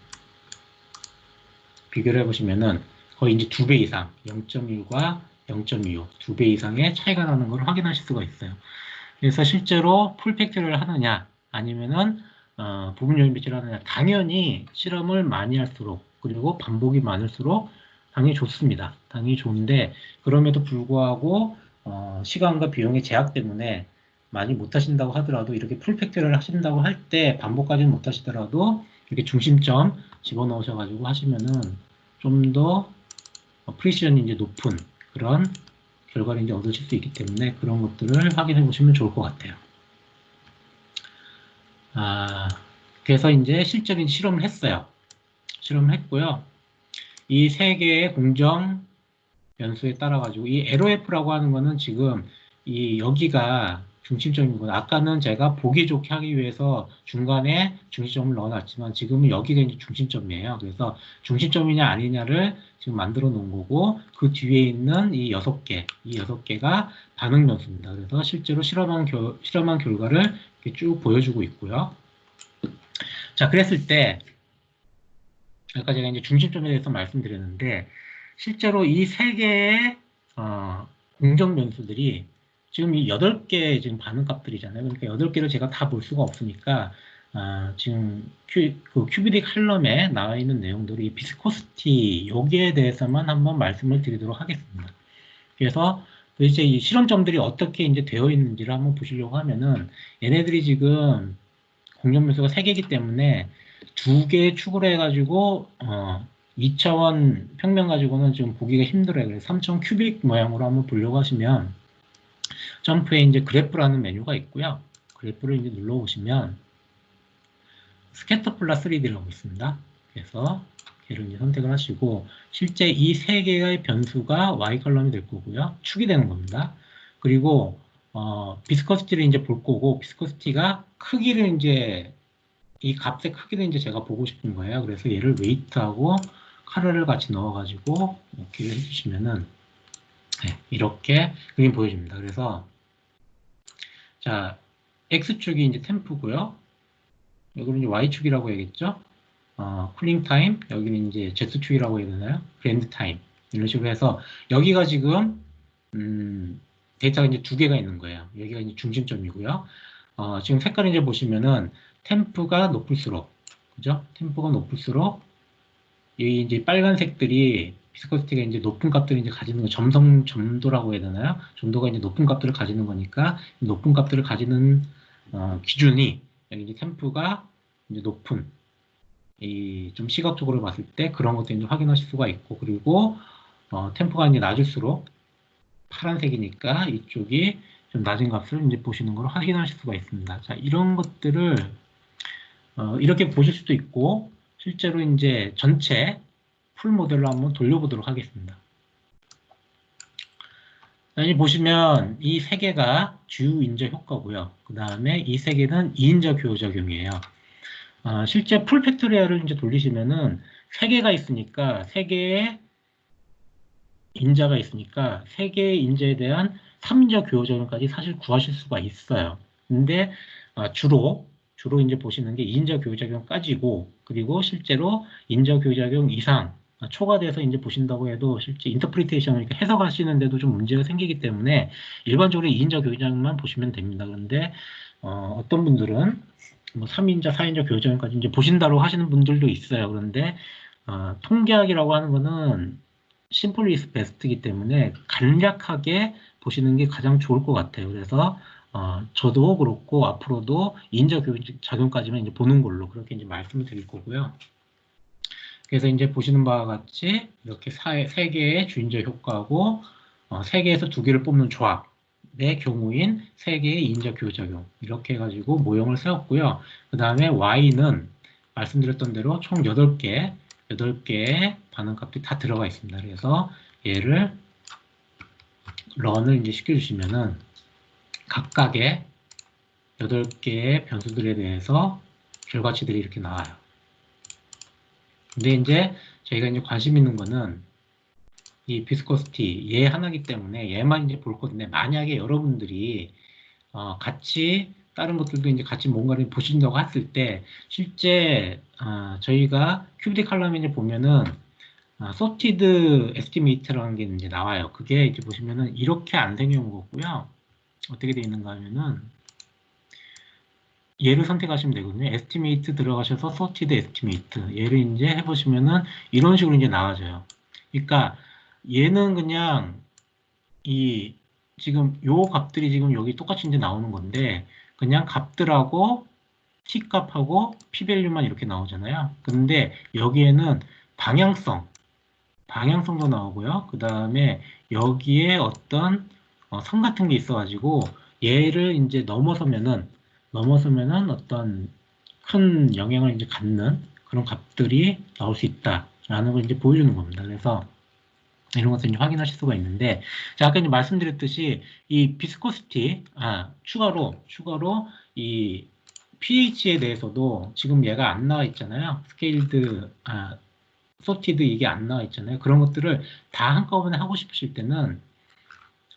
비교를 해보시면은 거의 이제 2배 이상 0.1과 0.25 2배 이상의 차이가 나는 걸 확인하실 수가 있어요. 그래서 실제로 풀 팩토리를 하느냐 아니면은 부분 요인 배치를 하느냐, 당연히 실험을 많이 할수록 그리고 반복이 많을수록 당연히 좋습니다. 당연히 좋은데 그럼에도 불구하고 시간과 비용의 제약 때문에 많이 못 하신다고 하더라도 이렇게 풀 팩토리를 하신다고 할 때 반복까지는 못 하시더라도 이렇게 중심점 집어넣으셔가지고 하시면은 좀 더 프리시전이 이제 높은 그런 결과를 이제 얻으실 수 있기 때문에 그런 것들을 확인해 보시면 좋을 것 같아요. 그래서 이제 실제로 실험을 했어요. 실험을 했고요. 이 세 개의 공정 변수에 따라 가지고 이 LOF라고 하는 거는 지금 이 여기가 중심점이고, 아까는 제가 보기 좋게 하기 위해서 중간에 중심점을 넣어놨지만 지금은 여기가 이제 중심점이에요. 그래서 중심점이냐 아니냐를 지금 만들어 놓은 거고, 그 뒤에 있는 이 6개, 이 6개가 반응 변수입니다. 그래서 실제로 실험한 결과를 이렇게 쭉 보여주고 있고요. 자, 그랬을 때 아까 제가 이제 중심점에 대해서 말씀드렸는데, 실제로 이 세 개의 공정 변수들이 지금 이 8개 지금 반응 값들이잖아요. 그러니까 8개를 제가 다 볼 수가 없으니까 지금 그 큐비딕 칼럼에 나와 있는 내용들이 이 비스코시티 여기에 대해서만 한번 말씀을 드리도록 하겠습니다. 그래서 도대체 이 실험점들이 어떻게 이제 되어 있는지를 한번 보시려고 하면은, 얘네들이 지금 공정 변수가 3개이기 때문에 2개 축으로 해가지고 2차원 평면 가지고는 지금 보기가 힘들어요. 그래서 3차원 큐빅 모양으로 한번 보려고 하시면 점프에 이제 그래프라는 메뉴가 있고요. 그래프를 이제 눌러보시면 스캐터플라 3D라고 있습니다. 그래서 걔를 이제 선택을 하시고, 실제 이 3개의 변수가 Y 컬럼이 될 거고요. 축이 되는 겁니다. 그리고 비스커시티를 이제 볼 거고, 비스커시티가 크기를 이제 이 값의 크기를 이제 제가 보고 싶은 거예요. 그래서 얘를 웨이트하고 카르를 같이 넣어가지고 이렇게 해주시면은 이렇게 그림 보여줍니다. 그래서 자, X축이 이제 템프고요. 여기는 이제 Y축이라고 해야겠죠. 쿨링 타임, 여기는 이제 Z축이라고 해야 되나요? 그랜드 타임. 이런 식으로 해서 여기가 지금 데이터가 이제 2개가 있는 거예요. 여기가 이제 중심점이고요. 지금 색깔 이제 보시면은 템프가 높을수록, 그죠? 템프가 높을수록 이 이제 빨간색들이 비스코시티가 이제 높은 값들을 이제 가지는 거, 점도라고 해야 되나요? 점도가 이제 높은 값들을 가지는 거니까 높은 값들을 가지는 기준이 여기 이제 템프가 이제 높은, 이 좀 시각적으로 봤을 때 그런 것도 이제 확인하실 수가 있고, 그리고 템포가 이제 낮을수록 파란색이니까 이쪽이 좀 낮은 값을 이제 보시는 걸 확인하실 수가 있습니다. 자, 이런 것들을 이렇게 보실 수도 있고, 실제로 이제 전체 풀 모델로 한번 돌려보도록 하겠습니다. 여기 보시면 이 3개가 주요 인저 효과고요. 그 다음에 이 3개는 2인자 교호작용이에요. 실제 풀 팩토리얼을 이제 돌리시면은 3개가 있으니까 3개의 인자가 있으니까 3개의 인자에 대한 3인자 교호작용까지 사실 구하실 수가 있어요. 근데 주로 이제 보시는 게 2인자 교호작용까지고, 그리고 실제로 인자 교호작용 이상 초과돼서 이제 보신다고 해도 실제 인터프리테이션을 이렇게 해석하시는데도 좀 문제가 생기기 때문에 일반적으로 2인자 교호작용만 보시면 됩니다. 그런데 어떤 분들은 뭐 3인자, 4인자 교호작용까지 이제 보신다고 하시는 분들도 있어요. 그런데 통계학이라고 하는 거는 심플 이즈 베스트이기 때문에 간략하게 보시는 게 가장 좋을 것 같아요. 그래서 저도 그렇고 앞으로도 인자 작용까지만 이제 보는 걸로 그렇게 이제 말씀을 드릴 거고요. 그래서 이제 보시는 바와 같이 이렇게 3개의 주인자 효과하고 3개에서 2개를 뽑는 조합의 경우인 3개의 인자 교작용, 이렇게 해가지고 모형을 세웠고요. 그 다음에 Y는 말씀드렸던 대로 총 8개의 반응값이 다 들어가 있습니다. 그래서 얘를 런을 이제 시켜주시면은 각각의 8개의 변수들에 대해서 결과치들이 이렇게 나와요. 근데 이제 저희가 이제 관심 있는 거는 이 비스코시티 얘 하나기 때문에 얘만 이제 볼 건데, 만약에 여러분들이 같이 다른 것들도 이제 같이 뭔가를 보신다고 했을 때 실제 저희가 큐비디 칼럼에 이제 보면은 sorted estimate라는 게 이제 나와요. 그게 이제 보시면은 이렇게 안 생겨온 거고요. 어떻게 되어 있는가 하면은 얘를 선택하시면 되거든요. estimate 들어가셔서 sorted estimate 얘를 이제 해보시면은 이런 식으로 이제 나와져요. 그러니까 얘는 그냥 이 지금 요 값들이 지금 여기 똑같이 이제 나오는 건데 그냥 값들하고 t 값하고 p 밸류만 이렇게 나오잖아요. 근데 여기에는 방향성도 나오고요. 그 다음에 여기에 어떤 선 같은 게 있어가지고 얘를 이제 넘어서면은 어떤 큰 영향을 이제 갖는 그런 값들이 나올 수 있다라는 걸 이제 보여주는 겁니다. 그래서 이런 것을 이제 확인하실 수가 있는데, 자, 아까 이제 말씀드렸듯이 이 비스코시티, 추가로 이 pH에 대해서도 지금 얘가 안 나와 있잖아요. 스케일드, 소티드 이게 안 나와 있잖아요. 그런 것들을 다 한꺼번에 하고 싶으실 때는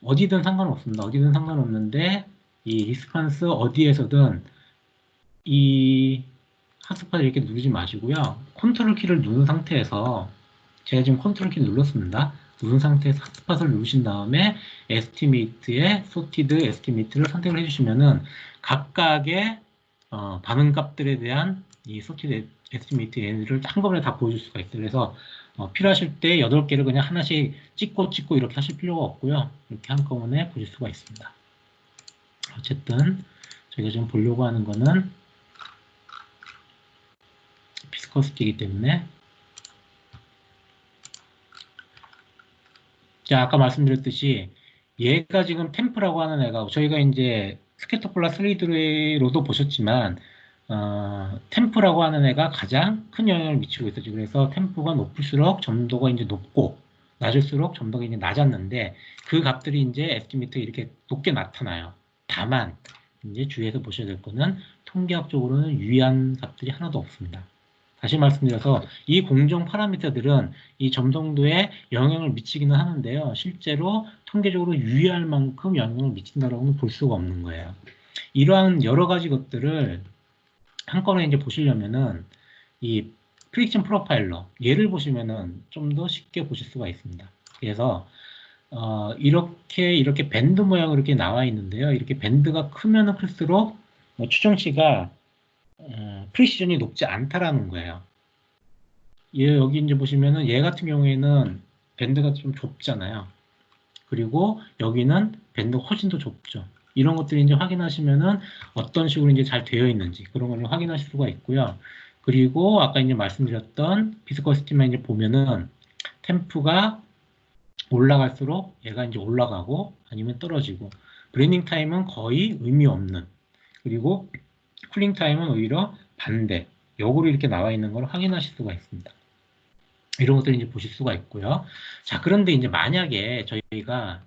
어디든 상관없습니다. 어디든 상관없는데 이 리스판스 어디에서든 이 핫스팟을 이렇게 누르지 마시고요. 컨트롤 키를 누른 상태에서 제가 지금 컨트롤 키 눌렀습니다. 누른 상태에서 핫스팟을 누르신 다음에 에스티메이트에 소티드 에스티메이트를 선택을 해주시면은 각각의 반응 값들에 대한 이 소티드 에스티메이트 얘를 한꺼번에 다 보여줄 수가 있어요. 그래서 필요하실 때 8개를 그냥 하나씩 찍고 이렇게 하실 필요가 없고요. 이렇게 한꺼번에 보실 수가 있습니다. 어쨌든 저희가 지금 보려고 하는 거는 비스커시티이기 때문에, 자, 아까 말씀드렸듯이 얘가 지금 템프라고 하는 애가 저희가 이제 스캐터플라 3D로도 보셨지만 템프라고 하는 애가 가장 큰 영향을 미치고 있었죠. 그래서 템프가 높을수록 점도가 이제 높고 낮을수록 점도가 이제 낮았는데 그 값들이 이제 에스티메이트에 이렇게 높게 나타나요. 다만 이제 주의해서 보셔야 될 거는 통계학적으로는 유의한 값들이 하나도 없습니다. 다시 말씀드려서 이 공정 파라미터들은 이 점성도에 영향을 미치기는 하는데요. 실제로 통계적으로 유의할 만큼 영향을 미친다라고는 볼 수가 없는 거예요. 이러한 여러 가지 것들을 한꺼번에 이제 보시려면은 이 프릭션 프로파일러 얘를 보시면은 좀 더 쉽게 보실 수가 있습니다. 그래서 이렇게 밴드 모양으로 이렇게 나와 있는데요. 이렇게 밴드가 크면은 클수록 추정치가 프리시전이 높지 않다라는 거예요. 여기 이제 보시면은 얘 같은 경우에는 밴드가 좀 좁잖아요. 그리고 여기는 밴드가 훨씬 더 좁죠. 이런 것들이 이제 확인하시면은 어떤 식으로 이제 잘 되어 있는지 그런 걸 확인하실 수가 있고요. 그리고 아까 이제 말씀드렸던 비스커시티만 이제 보면은 템프가 올라갈수록 얘가 이제 올라가고 아니면 떨어지고, 브레이닝 타임은 거의 의미 없는, 그리고 쿨링 타임은 오히려 반대, 역으로 이렇게 나와 있는 걸 확인하실 수가 있습니다. 이런 것들을 이제 보실 수가 있고요. 자, 그런데 이제 만약에 저희가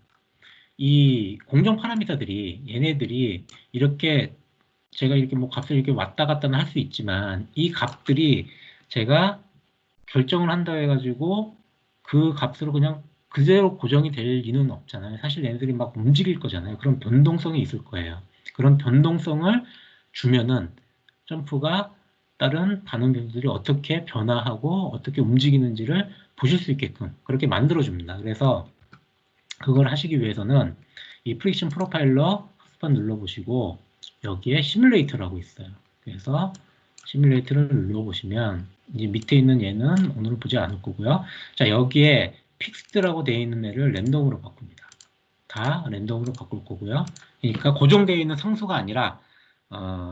이 공정 파라미터들이 얘네들이 이렇게 제가 이렇게 뭐 값을 이렇게 왔다 갔다는 할 수 있지만 이 값들이 제가 결정을 한다 해가지고 그 값으로 그냥 그대로 고정이 될 리는 없잖아요. 사실 얘네들이 막 움직일 거잖아요. 그런 변동성이 있을 거예요. 그런 변동성을 주면은 점프가 다른 반응 변수들이 어떻게 변화하고 어떻게 움직이는지를 보실 수 있게끔 그렇게 만들어 줍니다. 그래서 그걸 하시기 위해서는 이 프릭션 프로파일러 핫스팟 눌러보시고 여기에 시뮬레이터라고 있어요. 그래서 시뮬레이터를 눌러보시면 이제 밑에 있는 얘는 오늘 보지 않을 거고요. 자, 여기에 픽스드라고 되어 있는 애를 랜덤으로 바꿉니다. 다 랜덤으로 바꿀 거고요. 그러니까 고정되어 있는 상수가 아니라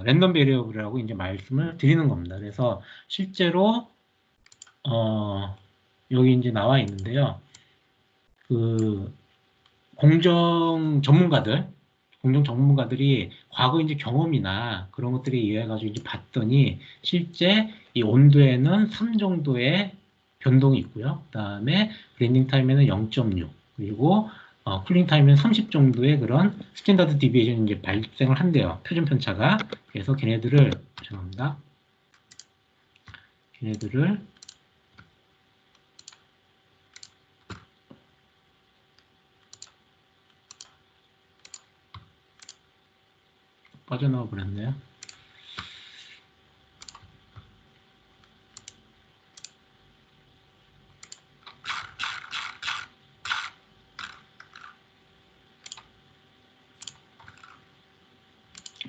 랜덤 베리어블이라고 이제 말씀을 드리는 겁니다. 그래서 실제로 여기 이제 나와 있는데요. 그 공정 공정 전문가들이 과거 이제 경험이나 그런 것들에 의해 가지고 이제 봤더니 실제 이 온도에는 3 정도의 변동이 있고요. 그다음에 브랜딩 타임에는 0.6 그리고 쿨링 타임에는 30 정도의 그런 스탠다드 디비에이션이 이제 발생을 한대요. 표준 편차가. 그래서 걔네들을 죄송합니다. 걔네들을 빠져나와 버렸네요.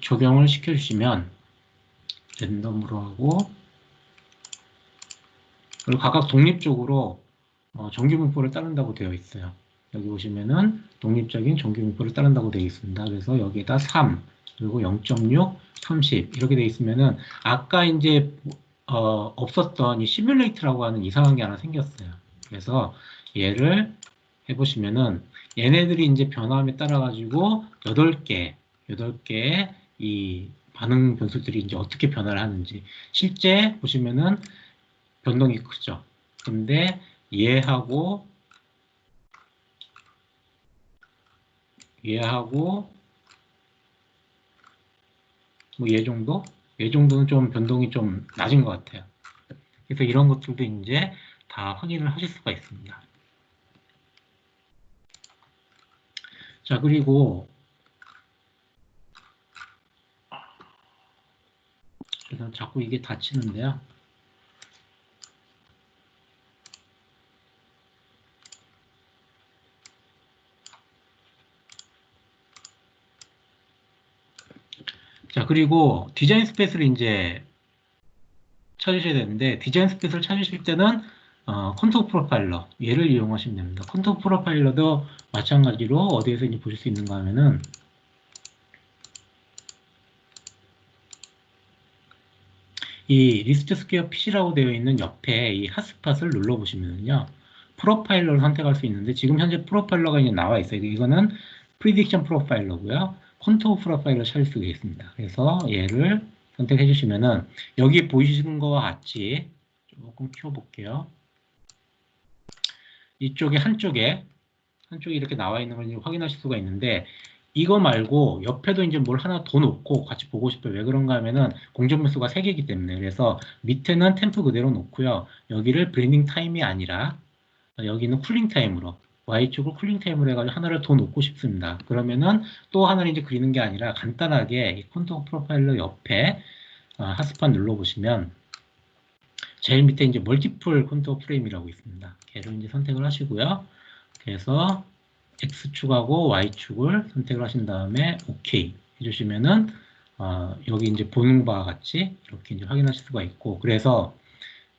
적용을 시켜주시면 랜덤으로 하고 그리고 각각 독립적으로 정규분포를 따른다고 되어 있어요. 여기 보시면은 독립적인 정규분포를 따른다고 되어 있습니다. 그래서 여기에다 3 그리고 0.6, 30 이렇게 되어 있으면은 아까 이제 없었던 이 시뮬레이트라고 하는 이상한 게 하나 생겼어요. 그래서 얘를 해보시면은 얘네들이 이제 변화함에 따라 가지고 8개의 이 반응 변수들이 이제 어떻게 변화를 하는지 실제 보시면은 변동이 크죠. 근데 얘하고 뭐 얘 정도는 좀 변동이 좀 낮은 것 같아요. 그래서 이런 것들도 이제 다 확인을 하실 수가 있습니다. 자, 그리고 그래서 자꾸 이게 닫히는데요. 자, 그리고 디자인 스페이스를 이제 찾으셔야 되는데 디자인 스페이스를 찾으실 때는 컨트롤 프로파일러 얘를 이용하시면 됩니다. 컨트롤 프로파일러도 마찬가지로 어디에서 이제 보실 수 있는가 하면은 이 리스트 스퀘어 핏이라고 되어 있는 옆에 이 핫스팟을 눌러보시면요. 프로파일러를 선택할 수 있는데 지금 현재 프로파일러가 이제 나와 있어요. 이거는 프리딕션 프로파일러고요. 컨트롤 프로파일러 찾을 수가 있습니다. 그래서 얘를 선택해 주시면은 여기 보이시는 것과 같이 조금 키워볼게요. 이쪽에 한쪽에 이렇게 나와 있는 걸 확인하실 수가 있는데 이거 말고 옆에도 이제 뭘 하나 더 놓고 같이 보고 싶어요. 왜 그런가 하면은 공정변수가 3개이기 때문에 그래서 밑에는 템프 그대로 놓고요. 여기를 브랜딩 타임이 아니라 여기는 쿨링 타임으로 Y축을 쿨링 타임으로 해가지고 하나를 더 놓고 싶습니다. 그러면은 또 하나를 이제 그리는 게 아니라 간단하게 이 컨트롤 프로파일러 옆에 핫스팟 눌러보시면 제일 밑에 이제 멀티플 컨트롤 프레임이라고 있습니다. 걔를 이제 선택을 하시고요. 그래서 X축하고 Y축을 선택을 하신 다음에 OK 해주시면은 여기 이제 보는 바와 같이 이렇게 이제 확인하실 수가 있고 그래서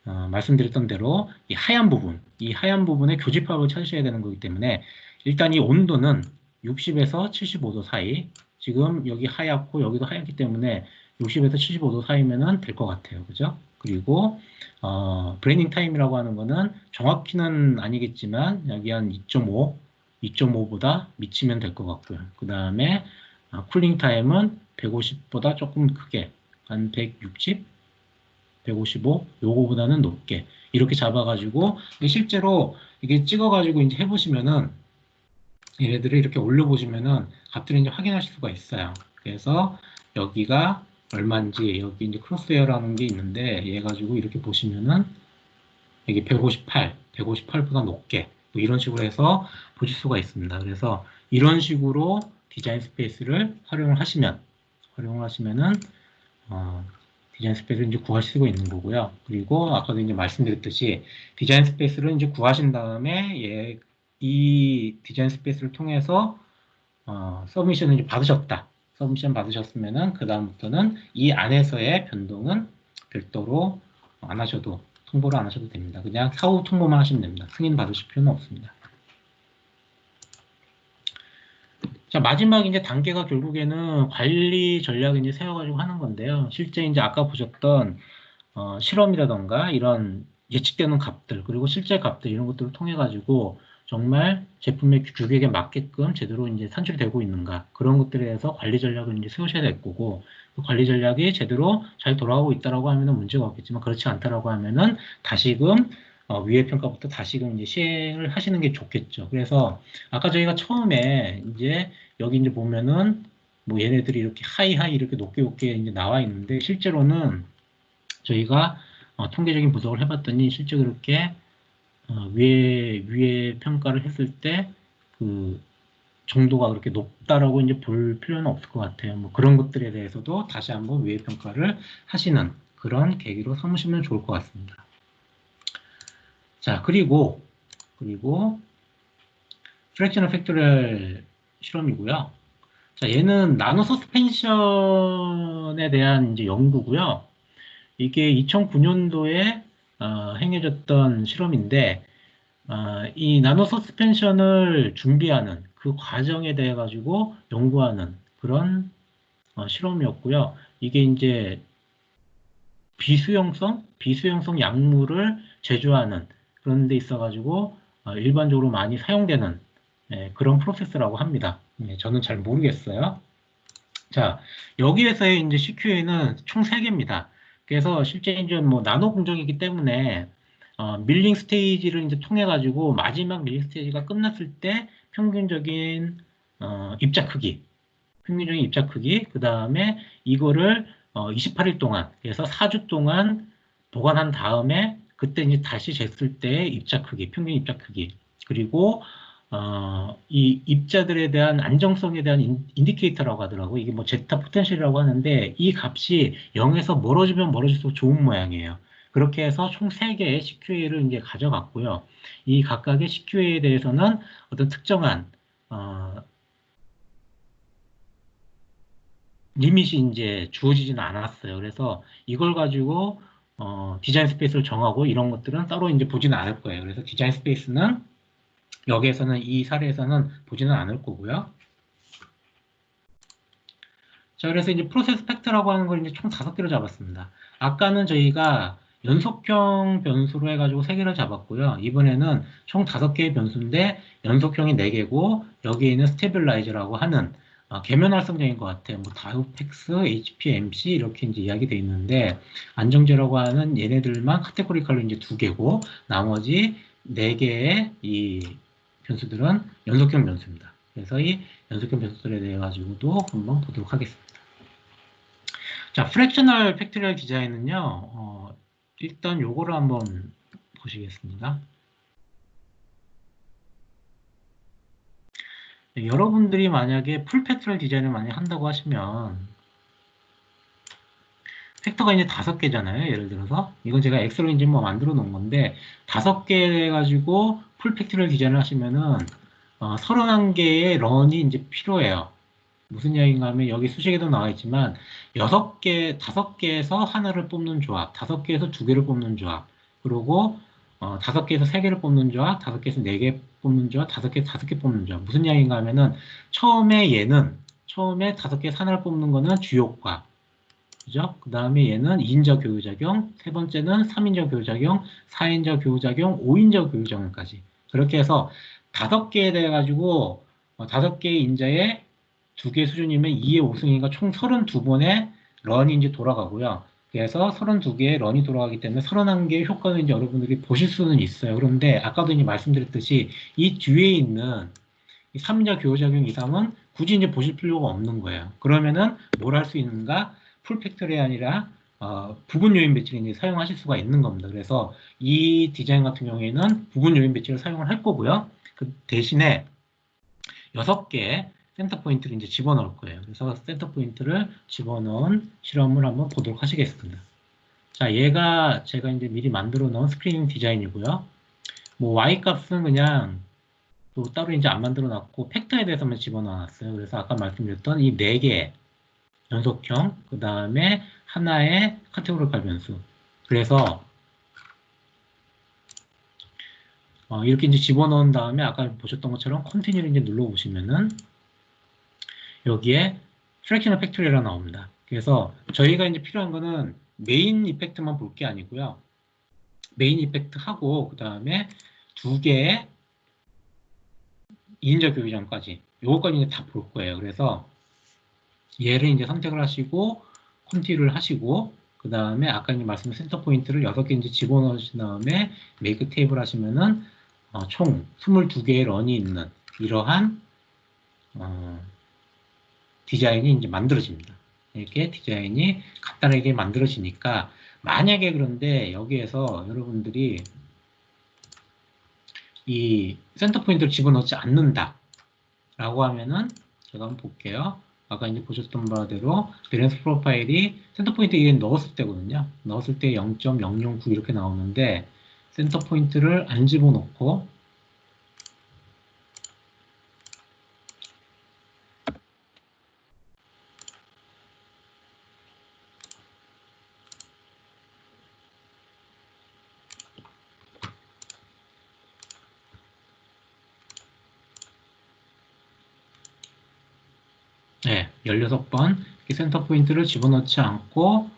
말씀드렸던 대로 이 하얀 부분의 교집합을 찾으셔야 되는 거기 때문에 일단 이 온도는 60에서 75도 사이 지금 여기 하얗고 여기도 하얗기 때문에 60에서 75도 사이면은 될 것 같아요. 그죠? 그리고 브레이닝 타임이라고 하는 거는 정확히는 아니겠지만 여기 한 2.5보다 미치면 될 것 같고요. 그 다음에 쿨링 타임은 150보다 조금 크게 한 160, 155 요거보다는 높게 이렇게 잡아가지고 실제로 이게 찍어가지고 이제 해보시면은 얘네들을 이렇게 올려보시면은 값들을 이제 확인하실 수가 있어요. 그래서 여기가 얼마인지 여기 이제 크로스웨어라는 게 있는데 얘 가지고 이렇게 보시면은 여기 158보다 높게 뭐 이런 식으로 해서 보실 수가 있습니다. 그래서 이런 식으로 디자인 스페이스를 활용을 하시면은 디자인 스페이스를 이제 구하실 수가 있는 거고요. 그리고 아까도 이제 말씀드렸듯이 디자인 스페이스를 이제 구하신 다음에 이 디자인 스페이스를 통해서 서브미션을 이제 받으셨다. 서브미션 받으셨으면은 그 다음부터는 이 안에서의 변동은 별도로 안 하셔도 통보를 안 하셔도 됩니다. 그냥 사후 통보만 하시면 됩니다. 승인 받으실 필요는 없습니다. 자, 마지막 이제 단계가 결국에는 관리 전략을 이제 세워가지고 하는 건데요. 실제 이제 아까 보셨던 실험이라던가 이런 예측되는 값들 그리고 실제 값들 이런 것들을 통해 가지고 정말 제품의 규격에 맞게끔 제대로 이제 산출이 되고 있는가 그런 것들에 대해서 관리 전략을 이제 세우셔야 될 거고 그 관리 전략이 제대로 잘 돌아가고 있다라고 하면은 문제가 없겠지만 그렇지 않다라고 하면은 다시금 위해 평가부터 다시금 이제 시행을 하시는 게 좋겠죠. 그래서 아까 저희가 처음에 이제 여기 이제 보면은 뭐 얘네들이 이렇게 하이 이렇게 높게 이제 나와 있는데 실제로는 저희가 통계적인 분석을 해봤더니 실제 그렇게 위에 평가를 했을 때 그 정도가 그렇게 높다라고 이제 볼 필요는 없을 것 같아요. 뭐 그런 것들에 대해서도 다시 한번 위해 평가를 하시는 그런 계기로 삼으시면 좋을 것 같습니다. 자, 그리고 프랙셔널 팩토리얼 실험이고요. 자, 얘는 나노 서스펜션에 대한 이제 연구고요. 이게 2009년도에 행해졌던 실험인데 이 나노 서스펜션을 준비하는 그 과정에 대해 가지고 연구하는 그런 실험이었고요. 이게 이제 비수용성 약물을 제조하는 그런 데 있어 가지고 일반적으로 많이 사용되는 그런 프로세스라고 합니다. 저는 잘 모르겠어요. 자, 여기에서의 이제 CQA는 총 3개입니다. 그래서 실제 이제 뭐 나노 공정이기 때문에 밀링 스테이지를 이제 통해 가지고 마지막 밀링 스테이지가 끝났을 때 평균적인 입자 크기, 그 다음에 이거를 28일 동안, 그래서 4주 동안 보관한 다음에 그때 이제 다시 쟀을 때의 입자 크기, 평균 입자 크기, 그리고 이 입자들에 대한 안정성에 대한 인디케이터라고 하더라고요. 이게 뭐 제타 포텐셜이라고 하는데 이 값이 0에서 멀어지면 멀어질수록 좋은 모양이에요. 그렇게 해서 총 3개의 CQA를 이제 가져갔고요. 이 각각의 CQA에 대해서는 어떤 특정한 리밋이 이제 주어지지는 않았어요. 그래서 이걸 가지고 디자인 스페이스를 정하고 이런 것들은 따로 이제 보지는 않을 거예요. 그래서 디자인 스페이스는 여기에서는 이 사례에서는 보지는 않을 거고요. 자, 그래서 이제 프로세스 팩터라고 하는 걸 이제 총 5개로 잡았습니다. 아까는 저희가 연속형 변수로 해가지고 3개를 잡았고요. 이번에는 총 5개의 변수인데 연속형이 4개고 여기에 있는 스테빌라이저라고 하는 계면 활성적인 것 같아요. 뭐 다우팩스, HPMC 이렇게 이제 이야기되어 있는데 안정제라고 하는 얘네들만 카테고리컬로 이제 2개고 나머지 4개의 이 변수들은 연속형 변수입니다. 그래서 이 연속형 변수들에 대해 가지고도 한번 보도록 하겠습니다. 자, 프랙셔널 팩토리얼 디자인은요, 일단 요거를 한번 보시겠습니다. 네, 여러분들이 만약에 풀 팩토리얼 디자인을 많이 한다고 하시면 팩터가 이제 5개잖아요. 예를 들어서 이건 제가 엑셀로 이제 뭐 만들어 놓은 건데 5개 해가지고 풀 팩토리얼 디자인을 하시면은 31개의 런이 이제 필요해요. 무슨 이야기인가 하면 여기 수식에도 나와 있지만 5개에서 하나를 뽑는 조합, 5개에서 2개를 뽑는 조합, 그리고 5개에서 3개를 뽑는 조합, 5개에서 4개 뽑는 조합, 5개, 5개 뽑는 조합. 무슨 이야기인가 하면은 처음에 5개에서 하나를 뽑는 거는 주요과, 그죠? 그 다음에 얘는 2인자 교유작용, 세 번째는 3인자 교유작용, 4인자 교유작용, 5인자 교유작용까지. 그렇게 해서 5개에 대해 가지고 5개의 인자에 2개 수준이면 2의 5승이니까 총 32번의 런이 이제 돌아가고요. 그래서 32개의 런이 돌아가기 때문에 31개의 효과는 이제 여러분들이 보실 수는 있어요. 그런데 아까도 이제 말씀드렸듯이 이 뒤에 있는 3인자 교유작용 이상은 굳이 이제 보실 필요가 없는 거예요. 그러면은 뭘 할 수 있는가? 풀 팩토리가 아니라 부분 요인 배치를 이제 사용하실 수가 있는 겁니다. 그래서 이 디자인 같은 경우에는 부분 요인 배치를 사용을 할 거고요. 그 대신에 6개의 센터 포인트를 이제 집어넣을 거예요. 그래서 센터 포인트를 집어넣은 실험을 한번 보도록 하시겠습니다. 자, 얘가 제가 이제 미리 만들어 놓은 스크리닝 디자인이고요. 뭐 Y 값은 그냥 또 따로 이제 안 만들어 놨고 팩터에 대해서만 집어넣어 놨어요. 그래서 아까 말씀드렸던 이 4개 연속형, 그 다음에 하나의 카테고리컬 변수. 그래서 이렇게 이제 집어넣은 다음에 아까 보셨던 것처럼 컨티뉴를 이제 눌러보시면은 여기에 프랙셔널 팩토리얼이 나옵니다. 그래서 저희가 이제 필요한 거는 메인 이펙트만 볼 게 아니고요. 메인 이펙트 하고 그 다음에 2개의 2인자 교육장까지 요거까지 이제 다 볼 거예요. 그래서 얘를 이제 선택을 하시고 컨티뉴를 하시고 그 다음에 아까 이제 말씀드린 센터 포인트를 6개 이제 집어넣으신 다음에 메이크 테이블 하시면은 총 22개의 런이 있는 이러한 디자인이 이제 만들어집니다. 이렇게 디자인이 간단하게 만들어지니까 만약에 그런데 여기에서 여러분들이 이 센터 포인트를 집어넣지 않는다 라고 하면은 제가 한번 볼게요. 아까 이제 보셨던 바대로 밸런스 프로파일이 센터 포인트 에 넣었을 때거든요. 넣었을 때 0.009 이렇게 나오는데 센터 포인트를 안 집어넣고 네, 16번 센터 포인트를 집어넣지 않고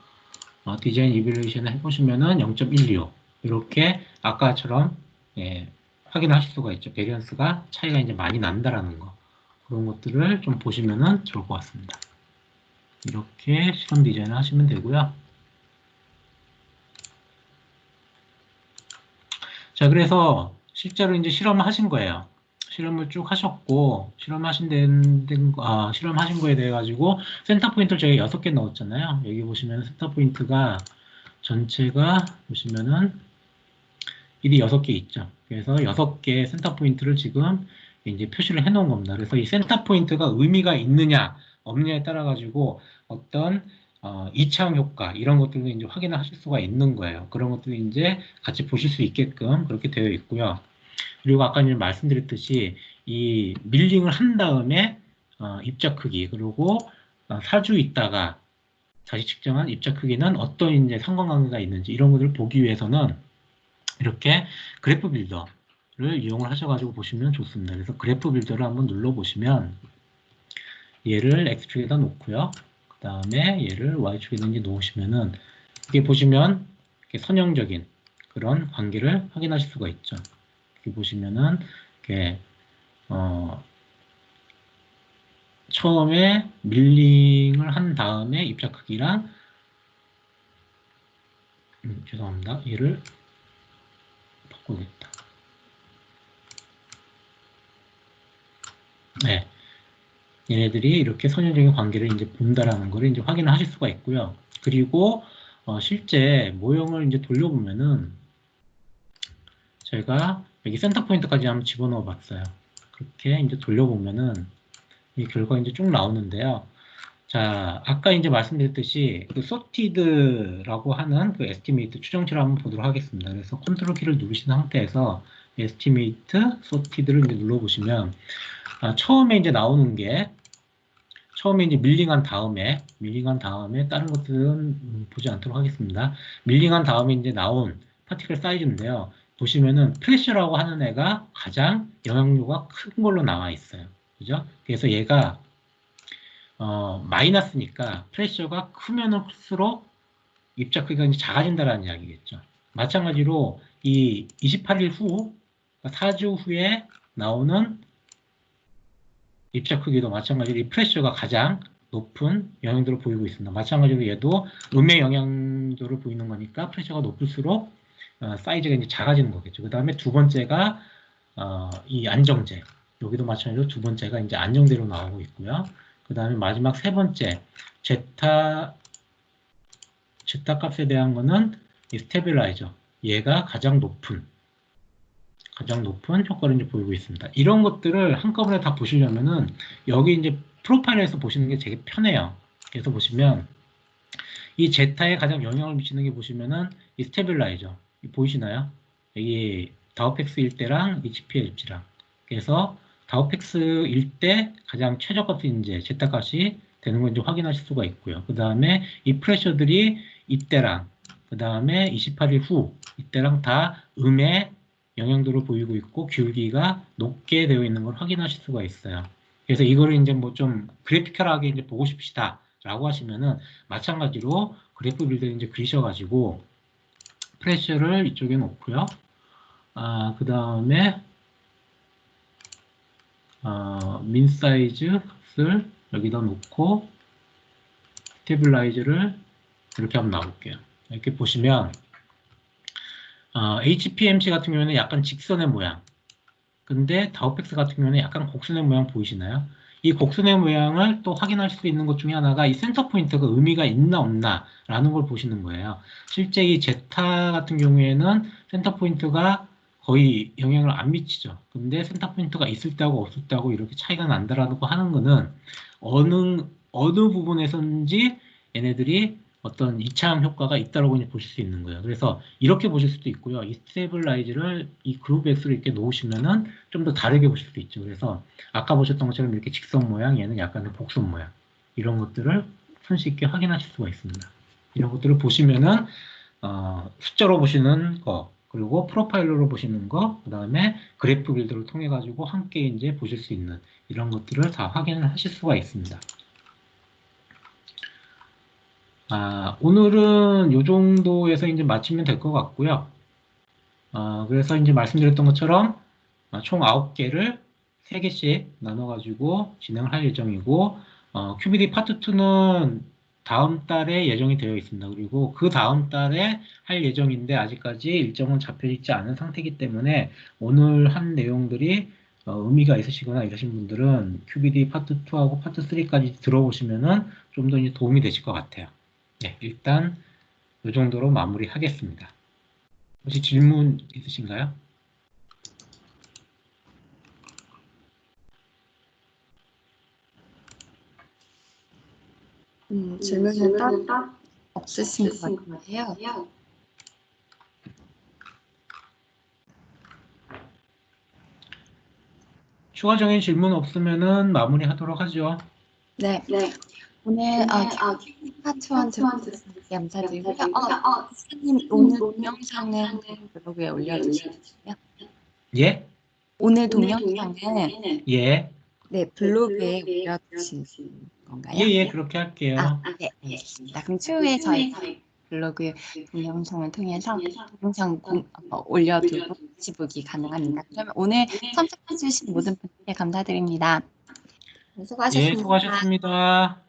디자인 이밸루에이션을 해보시면은 0.125 이렇게 아까처럼 확인하실 수가 있죠. 베리언스가 차이가 이제 많이 난다라는 거 그런 것들을 좀 보시면은 좋을 것 같습니다. 이렇게 실험 디자인을 하시면 되고요. 자, 그래서 실제로 이제 실험을 하신 거예요. 실험을 쭉 하셨고, 실험하신 거에 대해 가지고, 센터 포인트를 저희가 6개 넣었잖아요. 여기 보시면 센터 포인트가 전체가 보시면은 일이 6개 있죠. 그래서 6개의 센터 포인트를 지금 이제 표시를 해 놓은 겁니다. 그래서 이 센터 포인트가 의미가 있느냐, 없느냐에 따라 가지고 어떤 이차원 효과 이런 것들도 이제 확인을 하실 수가 있는 거예요. 그런 것들을 이제 같이 보실 수 있게끔 그렇게 되어 있고요. 그리고 아까 이제 말씀드렸듯이 이 밀링을 한 다음에 입자 크기 그리고 사주 있다가 다시 측정한 입자 크기는 어떤 이제 상관관계가 있는지 이런 것들을 보기 위해서는 이렇게 그래프 빌더를 이용을 하셔가지고 보시면 좋습니다. 그래서 그래프 빌더를 한번 눌러보시면 얘를 X축에다 놓고요. 그 다음에 얘를 Y축에다 이제 놓으시면은 이게 보시면 이렇게 선형적인 그런 관계를 확인하실 수가 있죠. 이렇게 보시면은 이렇게 처음에 밀링을 한 다음에 입자 크기랑 죄송합니다. 얘를 바꾸겠다. 네. 얘네들이 이렇게 선형적인 관계를 이제 본다라는 걸 이제 확인을 하실 수가 있고요. 그리고 실제 모형을 이제 돌려보면은 제가 여기 센터 포인트까지 한번 집어넣어 봤어요. 그렇게 이제 돌려보면은 이 결과 이제 쭉 나오는데요. 자, 아까 이제 말씀드렸듯이 그 sorted라고 하는 그 estimate 추정치를 한번 보도록 하겠습니다. 그래서 컨트롤 키를 누르신 상태에서 estimate sorted를 이제 눌러보시면 처음에 이제 나오는 게 처음에 이제 밀링한 다음에 다른 것들은 보지 않도록 하겠습니다. 밀링한 다음에 이제 나온 파티클 사이즈인데요. 보시면은 프레셔라고 하는 애가 가장 영향료가 큰 걸로 나와 있어요. 그죠? 그래서 얘가 마이너스니까 프레셔가 크면 클수록 입자 크기가 이제 작아진다라는 이야기겠죠. 마찬가지로 이 28일 후, 4주 후에 나오는 입자 크기도 마찬가지로 이 프레셔가 가장 높은 영향도를 보이고 있습니다. 마찬가지로 얘도 음의 영향도를 보이는 거니까 프레셔가 높을수록 사이즈가 이제 작아지는 거겠죠. 그 다음에 두 번째가 이 안정제. 여기도 마찬가지로 두 번째가 이제 안정제로 나오고 있고요. 그 다음에 마지막 세 번째 제타 값에 대한 거는 이 스테빌라이저. 얘가 가장 높은 효과를 이제 보이고 있습니다. 이런 것들을 한꺼번에 다 보시려면은 여기 이제 프로파일에서 보시는 게 되게 편해요. 그래서 보시면 이 제타에 가장 영향을 미치는 게 보시면은 이 스테빌라이저 보이시나요? 여기 다우펙스일 때랑 HPL 입지랑 그래서 다우펙스일 때 가장 최저값이 이제 제타 값이 되는 걸 이제 확인하실 수가 있고요. 그 다음에 이 프레셔들이 이때랑 그 다음에 28일 후 이때랑 다 음의 영향도를 보이고 있고 기울기가 높게 되어 있는 걸 확인하실 수가 있어요. 그래서 이거를 이제 뭐 좀 그래피컬하게 이제 보고 싶으시다 라고 하시면은 마찬가지로 그래프 빌더 이제 그리셔가지고 프레셔를 이쪽에 놓고요. 그 다음에 min 사이즈 값을 여기다 놓고 스테빌라이즈를 이렇게 한번 놔볼게요. 이렇게 보시면 HPMC 같은 경우에는 약간 직선의 모양, 근데 다우팩스 같은 경우는 약간 곡선의 모양 보이시나요? 이 곡선의 모양을 또 확인할 수 있는 것 중에 하나가 이 센터 포인트가 의미가 있나 없나 라는 걸 보시는 거예요. 실제 이 제타 같은 경우에는 센터 포인트가 거의 영향을 안 미치죠. 근데 센터 포인트가 있을 때하고 없을 때하고 이렇게 차이가 난다라고 하는 거는 어느 부분에서인지 얘네들이 어떤 이차함 효과가 있다라고 보실 수 있는 거예요. 그래서 이렇게 보실 수도 있고요. 이 스테빌라이즈를 이 그룹 X로 이렇게 놓으시면은 좀 더 다르게 보실 수도 있죠. 그래서 아까 보셨던 것처럼 이렇게 직선 모양, 얘는 약간의 곡선 모양, 이런 것들을 손쉽게 확인하실 수가 있습니다. 이런 것들을 보시면은 숫자로 보시는 거, 그리고 프로파일러로 보시는 거, 그 다음에 그래프 빌드를 통해 가지고 함께 이제 보실 수 있는 이런 것들을 다 확인을 하실 수가 있습니다. 오늘은 이 정도에서 이제 마치면 될 것 같고요. 그래서 이제 말씀드렸던 것처럼 총 9개를 3개씩 나눠가지고 진행을 할 예정이고, QBD 파트 2는 다음 달에 예정이 되어 있습니다. 그리고 그 다음 달에 할 예정인데 아직까지 일정은 잡혀 있지 않은 상태이기 때문에 오늘 한 내용들이 의미가 있으시거나 이러신 분들은 QBD 파트 2하고 파트 3까지 들어보시면은 좀 더 도움이 되실 것 같아요. 네, 일단 이 정도로 마무리하겠습니다. 혹시 질문 있으신가요? 질문은 따로 없으신 것 같아요. 추가적인 질문 없으면은 마무리하도록 하죠. 네, 오늘 파트 1 들어주셔서 감사드리고요. 선생님 오늘 동영상은 블로그에 올려주시고요. 예? 오늘 동영상은 예. 네, 블로그에 올려주신 건가요? 예, 그렇게 할게요. 네, 알겠습니다. 그럼 추후에 저희 블로그 동영상을 통해서 동영상 올려두고 다시 보기 가능합니다. 그러면 오늘 참석해주신 모든 분들께 감사드립니다. 예, 수고하셨습니다. 수고하셨습니다.